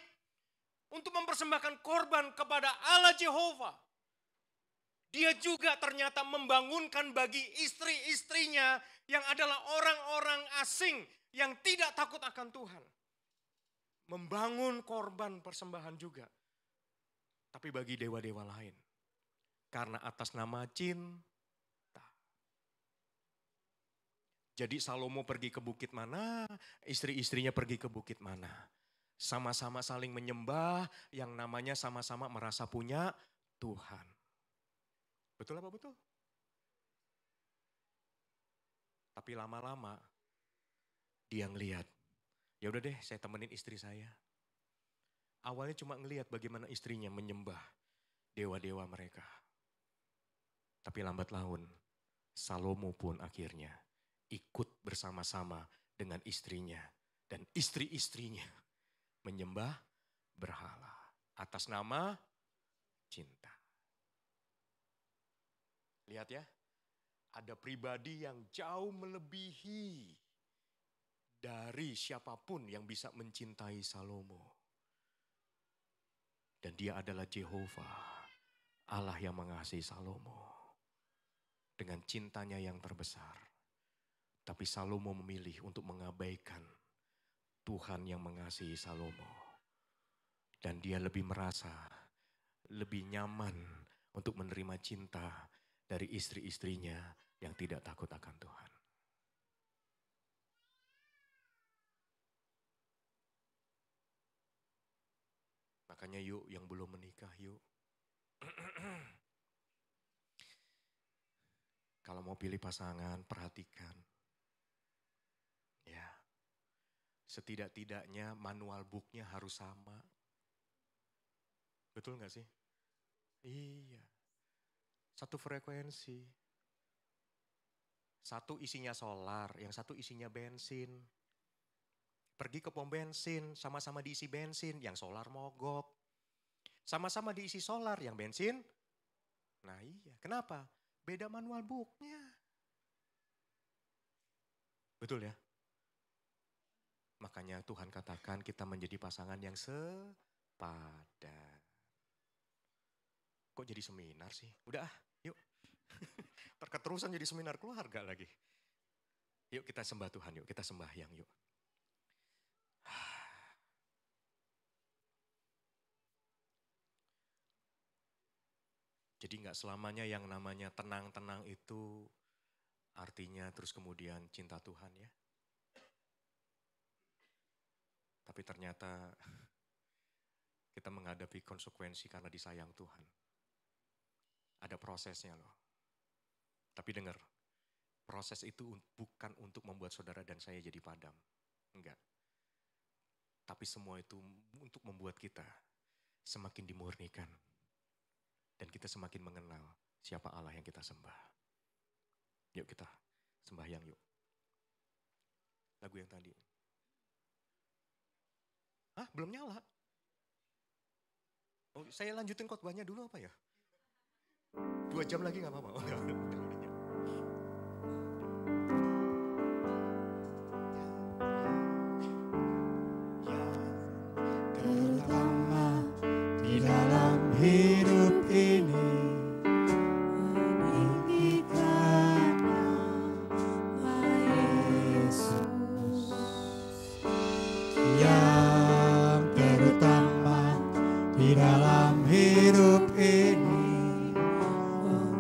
untuk mempersembahkan korban kepada Allah Jehovah, dia juga ternyata membangunkan bagi istri-istrinya yang adalah orang-orang asing yang tidak takut akan Tuhan. Membangun korban persembahan juga. Tapi bagi dewa-dewa lain. Karena atas nama cinta. Jadi Salomo pergi ke bukit mana, istri-istrinya pergi ke bukit mana. Sama-sama saling menyembah, yang namanya sama-sama merasa punya Tuhan. Betul apa betul? Tapi lama-lama dia ngelihat, ya udah deh saya temenin istri saya. Awalnya cuma ngelihat bagaimana istrinya menyembah dewa-dewa mereka. Tapi lambat laun Salomo pun akhirnya ikut bersama-sama dengan istrinya dan istri-istrinya menyembah berhala atas nama cinta. Lihat ya, ada pribadi yang jauh melebihi dari siapapun yang bisa mencintai Salomo. Dan dia adalah Jehovah, Allah yang mengasihi Salomo dengan cintanya yang terbesar. Tapi Salomo memilih untuk mengabaikan Tuhan yang mengasihi Salomo. Dan dia lebih merasa, lebih nyaman untuk menerima cinta dari istri-istrinya yang tidak takut akan Tuhan. Makanya yuk yang belum menikah yuk. Kalau mau pilih pasangan, perhatikan. Ya, setidak-tidaknya manual booknya harus sama. Betul gak sih? Iya, satu frekuensi. Satu isinya solar, yang satu isinya bensin. Pergi ke pom bensin, sama-sama diisi bensin, yang solar mogok. Sama-sama diisi solar, yang bensin. Nah iya, kenapa? Beda manual booknya. Betul ya? Makanya Tuhan katakan kita menjadi pasangan yang sepadan. Kok jadi seminar sih? Udah yuk. Terketerusan jadi seminar keluarga lagi. Yuk kita sembah Tuhan, yuk kita sembahyang yuk. Jadi gak selamanya yang namanya tenang-tenang itu artinya terus kemudian cinta Tuhan ya. Tapi ternyata kita menghadapi konsekuensi karena disayang Tuhan. Ada prosesnya loh. Tapi dengar, proses itu bukan untuk membuat saudara dan saya jadi padam. Enggak. Tapi semua itu untuk membuat kita semakin dimurnikan. Dan kita semakin mengenal siapa Allah yang kita sembah. Yuk kita sembahyang yuk. Lagu yang tadi. Belum nyala. Oh, saya lanjutin khotbahnya dulu apa ya? 2 jam lagi gak apa-apa. Terutama di dalam hidup ini, meninggikannya Yesus. Yang terutama di dalam hidup ini,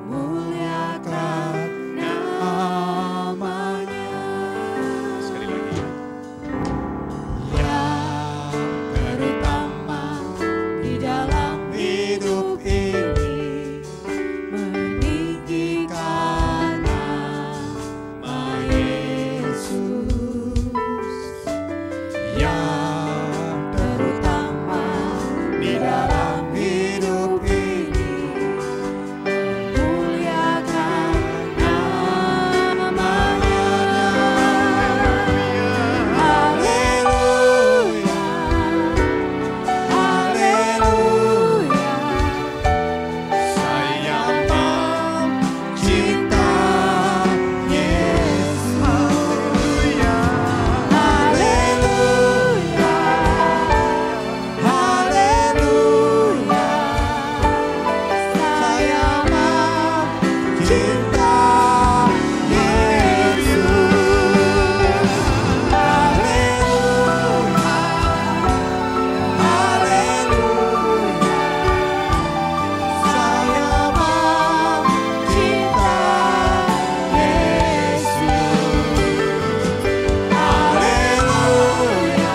memuliakan namanya. Sekali lagi ya. Yang terutama di dalam hidup ini, meninggikan nama Yesus. Yang terutama di dalam hidup ini, memuliakan namanya. Haleluya, haleluya. Saya mencinta Yesus. Haleluya, haleluya, haleluya. Saya mencinta Yesus. Haleluya, haleluya. Saya mencinta Yesus. Haleluya,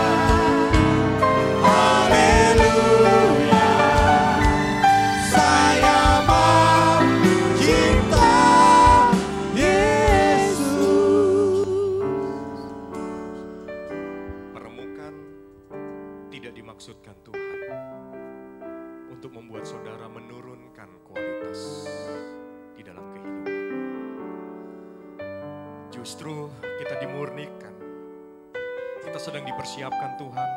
haleluya. Saya mencinta Yesus. Peremukan tidak dimaksudkan Tuhan untuk membuat saudara menurunkan kualitas di dalam kehidupan. Justru kita dimurnikan. Kita sedang dipersiapkan Tuhan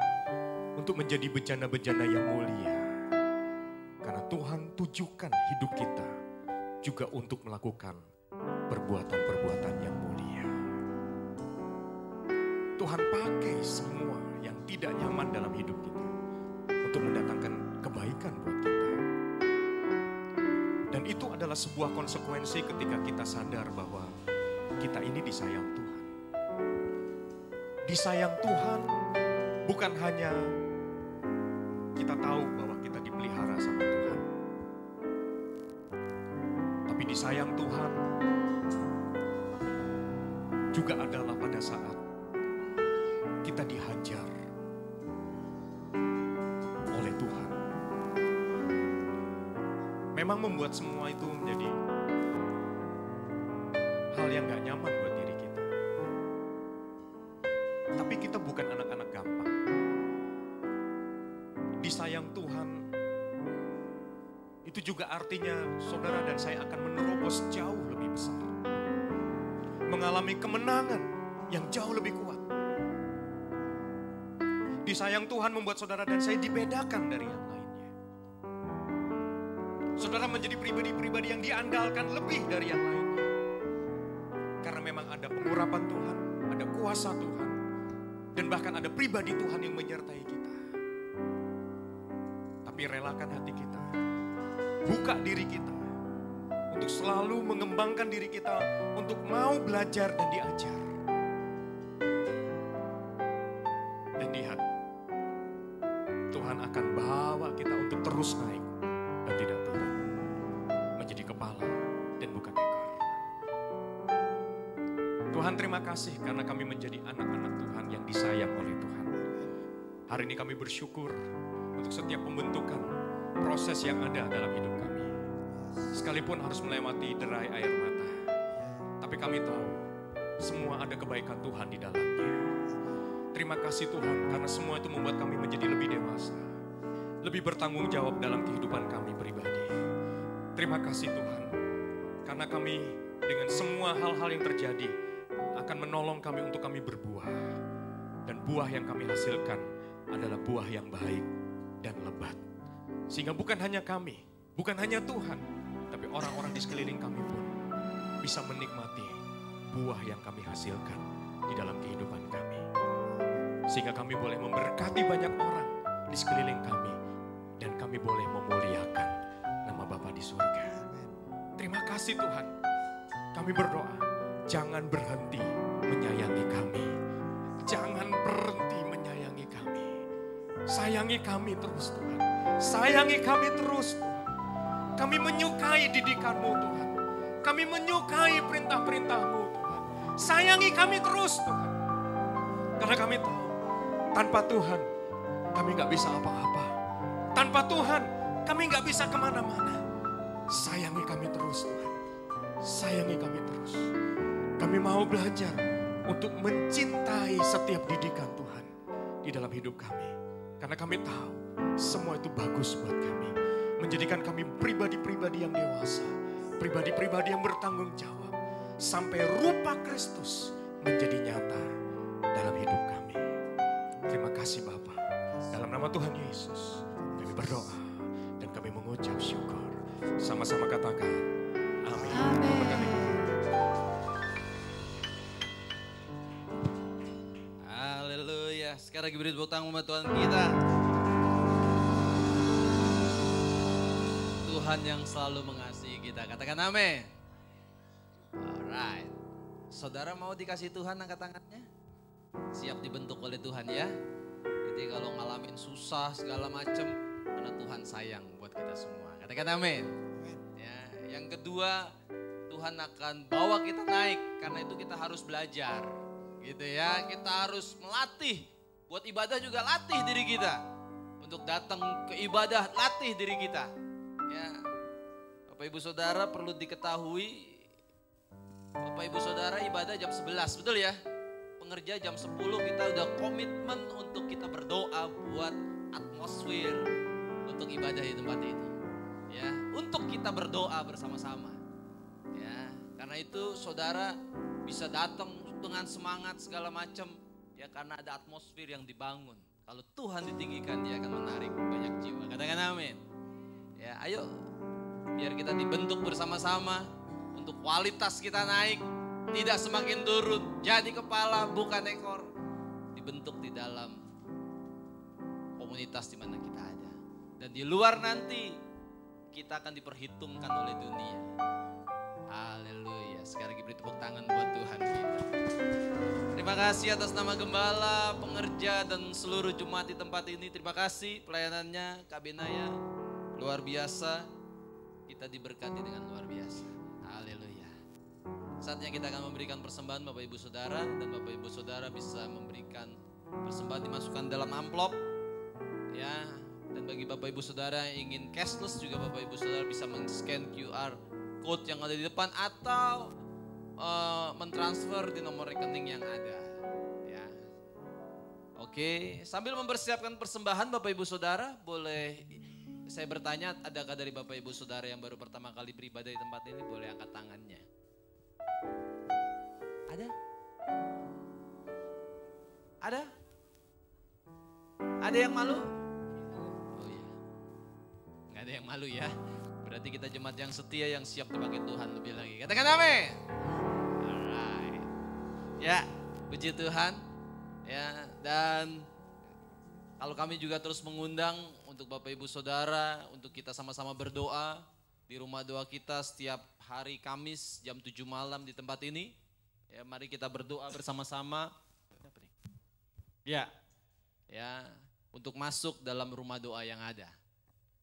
untuk menjadi bejana-bejana yang mulia. Karena Tuhan tujukan hidup kita juga untuk melakukan perbuatan-perbuatan yang mulia. Tuhan pakai semua yang tidak nyaman dalam hidup kita untuk mendatangkan kebaikan buat kita. Dan itu adalah sebuah konsekuensi ketika kita sadar bahwa kita ini disayang Tuhan. Disayang Tuhan bukan hanya kita tahu bahwa kita dipelihara sama Tuhan. Tapi disayang Tuhan juga adalah pada saat kita dihajar oleh Tuhan. Memang membuat semua itu menjadi hal yang gak nyaman buat diri kita. Tapi kita bukan anak-anak gampang. Disayang Tuhan itu juga artinya saudara dan saya akan menerobos jauh lebih besar. Mengalami kemenangan yang jauh lebih kuat. Disayang Tuhan membuat saudara dan saya dibedakan dari yang lainnya. Saudara menjadi pribadi-pribadi yang diandalkan lebih dari yang lainnya. Karena memang ada pengurapan Tuhan, ada kuasa Tuhan, dan bahkan ada pribadi Tuhan yang menyertai kita. Tapi relakan hati kita, buka diri kita, untuk selalu mengembangkan diri kita, untuk mau belajar dan diajar. Dan lihat, Tuhan akan bawa kita untuk terus naik dan tidak turun. Menjadi kepala dan bukan ekor. Tuhan terima kasih karena kami menjadi anak-anak Tuhan yang disayang oleh Tuhan. Hari ini kami bersyukur untuk setiap pembentukan proses yang ada dalam hidup kami. Sekalipun harus melewati derai air mata. Tapi kami tahu semua ada kebaikan Tuhan di dalamnya. Terima kasih Tuhan karena semua itu membuat kami menjadi lebih dewasa. Lebih bertanggung jawab dalam kehidupan kami pribadi. Terima kasih Tuhan karena kami dengan semua hal-hal yang terjadi akan menolong kami untuk kami berbuah. Dan buah yang kami hasilkan adalah buah yang baik dan lebat. Sehingga bukan hanya kami, bukan hanya Tuhan, tapi orang-orang di sekeliling kami pun bisa menikmati buah yang kami hasilkan di dalam kehidupan kami. Sehingga kami boleh memberkati banyak orang di sekeliling kami. Dan kami boleh memuliakan nama Bapa di surga. Terima kasih Tuhan. Kami berdoa, jangan berhenti menyayangi kami. Jangan berhenti menyayangi kami. Sayangi kami terus Tuhan. Sayangi kami terus Tuhan. Kami menyukai didikan-Mu Tuhan. Kami menyukai perintah-perintah-Mu Tuhan. Sayangi kami terus Tuhan. Karena kami tahu, tanpa Tuhan kami gak bisa apa-apa. Tanpa Tuhan kami gak bisa kemana-mana. Sayangi kami terus Tuhan. Sayangi kami terus. Kami mau belajar untuk mencintai setiap didikan Tuhan di dalam hidup kami. Karena kami tahu semua itu bagus buat kami. Menjadikan kami pribadi-pribadi yang dewasa. Pribadi-pribadi yang bertanggung jawab. Sampai rupa Kristus menjadi nyata dalam hidup kami. Terima kasih Bapa. Dalam nama Tuhan Yesus kami berdoa dan kami mengucap syukur. Sama-sama katakan amin. Haleluya. Sekarang lagi beri tepuk tangan buat Tuhan kita. Tuhan yang selalu mengasihi kita. Katakan amin. Alright. Saudara mau dikasih Tuhan angkat tangannya? Siap dibentuk oleh Tuhan ya. Jadi kalau ngalamin susah segala macem, karena Tuhan sayang buat kita semua. Katakan amin. Ya, yang kedua, Tuhan akan bawa kita naik. Karena itu kita harus belajar. Gitu ya, kita harus melatih. Buat ibadah juga latih diri kita. Untuk datang ke ibadah, latih diri kita. Ya, Bapak Ibu Saudara perlu diketahui, Bapak Ibu Saudara ibadah jam 11, betul ya? Pengerja jam 10 kita udah komitmen untuk kita berdoa buat atmosfer untuk ibadah di tempat ini. Ya, untuk kita berdoa bersama-sama. Ya, karena itu saudara bisa datang dengan semangat segala macam ya karena ada atmosfer yang dibangun. Kalau Tuhan ditinggikan dia akan menarik banyak jiwa. Katakan amin. Ya, ayo biar kita dibentuk bersama-sama untuk kualitas kita naik. Tidak semakin turun, jadi kepala bukan ekor. Dibentuk di dalam komunitas di mana kita ada. Dan di luar nanti kita akan diperhitungkan oleh dunia. Haleluya. Sekali lagi beri tepuk tangan buat Tuhan kita. Terima kasih atas nama Gembala, pengerja dan seluruh jemaat di tempat ini. Terima kasih pelayanannya Kak Benaya. Luar biasa. Kita diberkati dengan luar biasa. Haleluya. Saatnya kita akan memberikan persembahan Bapak Ibu Saudara. Dan Bapak Ibu Saudara bisa memberikan persembahan dimasukkan dalam amplop. Ya, dan bagi Bapak Ibu Saudara yang ingin cashless juga Bapak Ibu Saudara bisa men-scan QR code yang ada di depan. Atau mentransfer di nomor rekening yang ada. Ya. Oke, sambil mempersiapkan persembahan Bapak Ibu Saudara, boleh saya bertanya, adakah dari Bapak Ibu Saudara yang baru pertama kali beribadah di tempat ini boleh angkat tangannya? Ada? Ada? Ada yang malu? Oh iya. Nggak ada yang malu ya. Berarti kita jemaat yang setia yang siap dipakai Tuhan lebih lagi. Katakan amin. Alright. Ya, puji Tuhan. Ya, dan kalau kami juga terus mengundang untuk Bapak Ibu Saudara untuk kita sama-sama berdoa di rumah doa kita setiap hari Kamis jam 7 malam di tempat ini. Ya, mari kita berdoa bersama-sama. Ya. Ya, untuk masuk dalam rumah doa yang ada.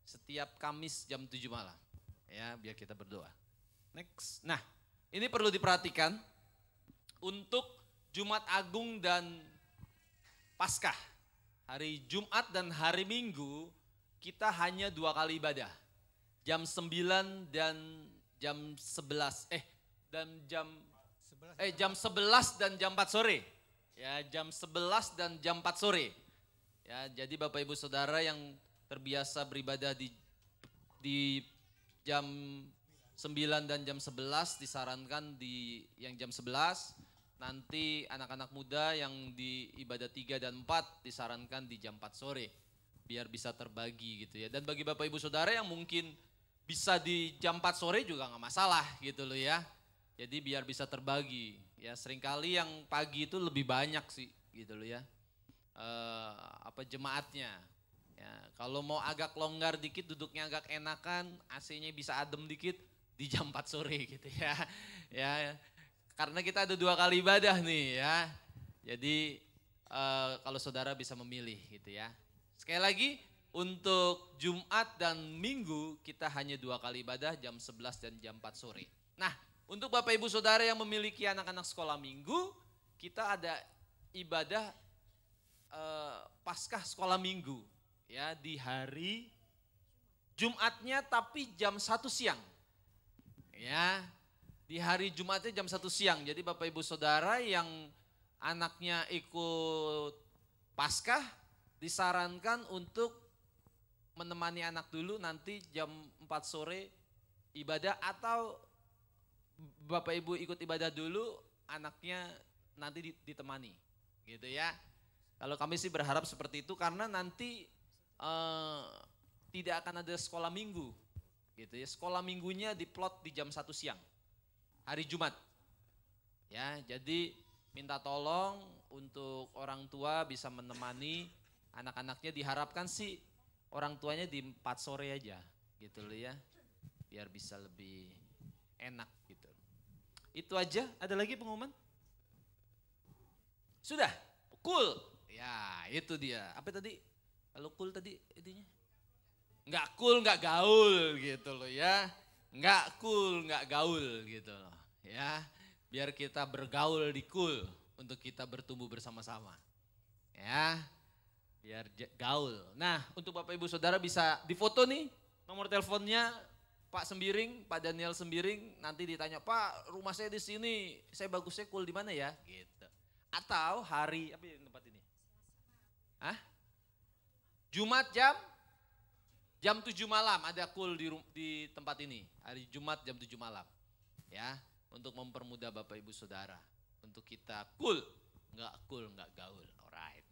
Setiap Kamis jam 7 malam. Ya, biar kita berdoa. Next. Nah, ini perlu diperhatikan. untuk Jumat Agung dan Paskah. Hari Jumat dan hari Minggu kita hanya 2 kali ibadah. Jam 9 dan jam 11. Jam 11 dan jam 4 sore. Ya, jam 11 dan jam 4 sore. Ya, jadi Bapak Ibu Saudara yang terbiasa beribadah di jam 9 dan jam 11 disarankan di yang jam 11. Nanti anak-anak muda yang di ibadah 3 dan 4 disarankan di jam 4 sore. Biar bisa terbagi gitu ya. Dan bagi Bapak Ibu Saudara yang mungkin bisa di jam 4 sore juga gak masalah gitu loh ya. Jadi biar bisa terbagi. Ya seringkali yang pagi itu lebih banyak sih gitu loh ya. Jemaatnya. Ya, kalau mau agak longgar dikit, duduknya agak enakan, AC-nya bisa adem dikit di jam 4 sore gitu ya. Ya, karena kita ada 2 kali ibadah nih ya. Jadi kalau saudara bisa memilih gitu ya. Sekali lagi untuk Jumat dan Minggu kita hanya 2 kali ibadah jam 11 dan jam 4 sore. Nah untuk Bapak Ibu Saudara yang memiliki anak-anak sekolah minggu, kita ada ibadah Paskah sekolah minggu. Ya di hari Jumatnya tapi jam 1 siang. Ya di hari Jumatnya jam 1 siang. Jadi Bapak Ibu Saudara yang anaknya ikut Paskah disarankan untuk menemani anak dulu nanti jam 4 sore ibadah atau Bapak Ibu ikut ibadah dulu anaknya nanti ditemani gitu ya. Kalau kami sih berharap seperti itu karena nanti tidak akan ada sekolah minggu gitu ya. Sekolah minggunya diplot di jam 1 siang hari Jumat. Ya, jadi minta tolong untuk orang tua bisa menemani anak-anaknya, diharapkan sih orang tuanya di 4 sore aja gitu loh ya. Biar bisa lebih enak gitu. Itu aja, ada lagi pengumuman? Sudah, cool. Ya itu dia, apa tadi? Kalau cool tadi intinya? Nggak cool, nggak gaul gitu loh ya. Nggak cool, nggak gaul gitu loh ya. Biar kita bergaul di cool untuk kita bertumbuh bersama-sama. Ya, biar gaul. Nah untuk Bapak Ibu Saudara bisa difoto nih nomor teleponnya Pak Sembiring, Pak Daniel Sembiring, nanti ditanya, Pak rumah saya di sini, saya bagusnya cool di mana ya? Gitu. Atau hari, apa yang tempat ini? Hah? Jumat jam 7 malam ada cool di tempat ini. Hari Jumat jam 7 malam. Ya, untuk mempermudah Bapak Ibu Saudara. Untuk kita cool, nggak gaul. Alright.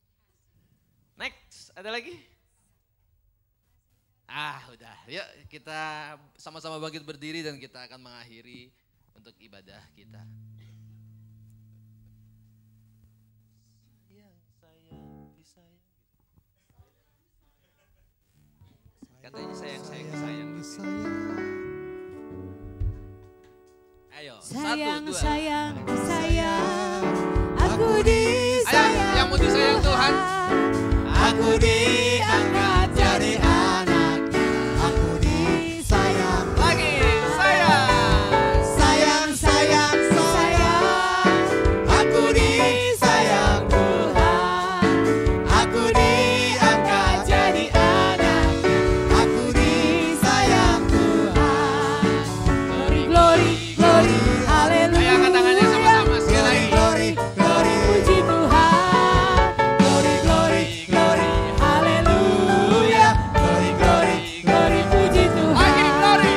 Next, ada lagi? Udah, yuk kita sama-sama bangkit berdiri dan kita akan mengakhiri untuk ibadah kita. Katanya sayang. Ayo, Sayang, 1, 2. sayang, sayang, aku disayang. Ayo, yang mau disayang Tuhan. Aku diangkat jadi anaknya. Aku disayang. Lagi, sayang. Sayang, sayang, sayang. Aku disayang Tuhan. Aku diangkat jadi anaknya. Aku disayang Tuhan. Glory, glory, glory, haleluya. Ayo angkat tangannya sama-sama sekali lagi. Glory, glory, Puji Tuhan. glory, glory, glory. Haleluya. Glory, glory, Glory, puji Tuhan. Lagi, glory.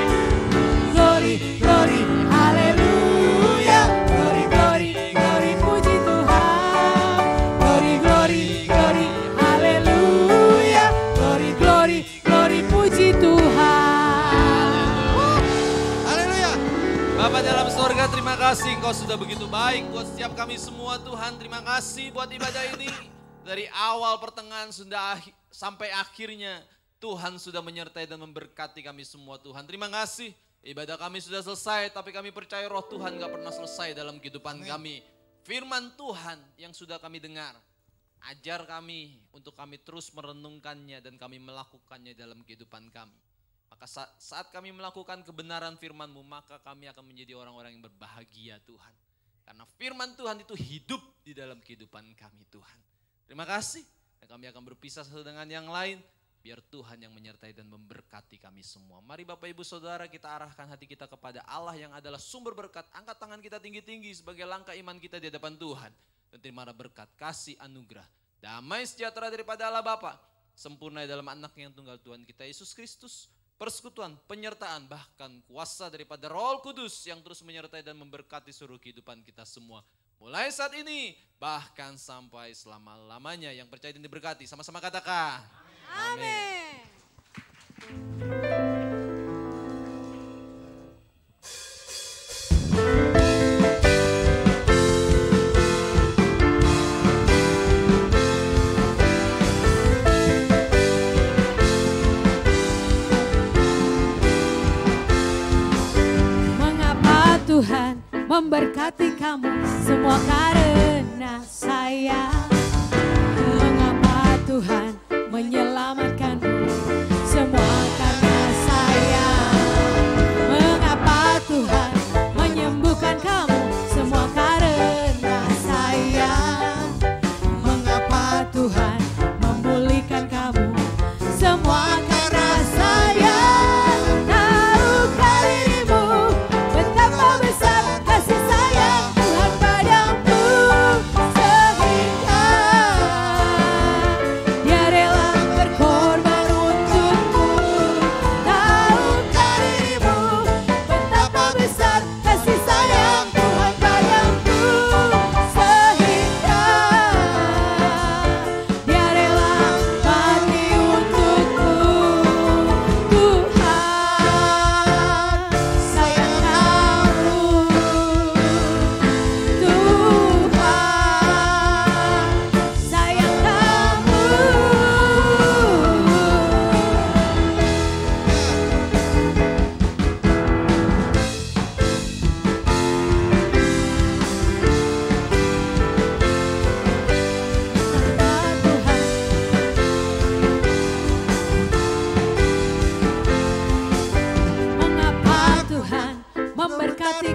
Glory, glory, haleluya. Glory, glory, glory, puji Tuhan. Glory, glory, glory, haleluya. Glory, glory, glory, puji Tuhan. haleluya. Bapak dalam surga, terima kasih Engkau sudah begitu baik buat setiap kami semua Tuhan. Terima kasih buat ibadah ini. Dari awal pertengahan sampai akhirnya Tuhan sudah menyertai dan memberkati kami semua Tuhan. Terima kasih. Ibadah kami sudah selesai tapi kami percaya roh Tuhan gak pernah selesai dalam kehidupan kami. Firman Tuhan yang sudah kami dengar. Ajar kami untuk kami terus merenungkannya dan kami melakukannya dalam kehidupan kami. Maka saat kami melakukan kebenaran firman-Mu, maka kami akan menjadi orang-orang yang berbahagia Tuhan. Karena firman Tuhan itu hidup di dalam kehidupan kami Tuhan. Terima kasih. Dan kami akan berpisah satu dengan yang lain. Biar Tuhan yang menyertai dan memberkati kami semua. Mari Bapak Ibu Saudara kita arahkan hati kita kepada Allah yang adalah sumber berkat. Angkat tangan kita tinggi-tinggi sebagai langkah iman kita di hadapan Tuhan. Dan terimalah berkat, kasih, anugerah, damai sejahtera daripada Allah Bapa. Sempurna dalam anaknya yang tunggal Tuhan kita Yesus Kristus. Persekutuan, penyertaan, bahkan kuasa daripada Roh Kudus yang terus menyertai dan memberkati seluruh kehidupan kita semua. Mulai saat ini, bahkan sampai selama-lamanya. Yang percaya dan diberkati, sama-sama katakan. Amin. Mengapa Tuhan memberkati kamu semua karena saya? Mengapa Tuhan menyelamatkanmu semua karena saya? Mengapa Tuhan menyembuhkan kamu semua karena saya? Mengapa Tuhan memulihkan kamu semua karena saya? Tahukah dirimu betapa besar kasih sayang Tuhan padamu, sehingga Dia rela berkorban untukmu. Tahukah dirimu betapa besar kasih sayang Tuhan padamu, sehingga Dia rela mati untukmu. Tuhan sayang kamu, Tuhan sayang kamu. Mengapa Tuhan memberkati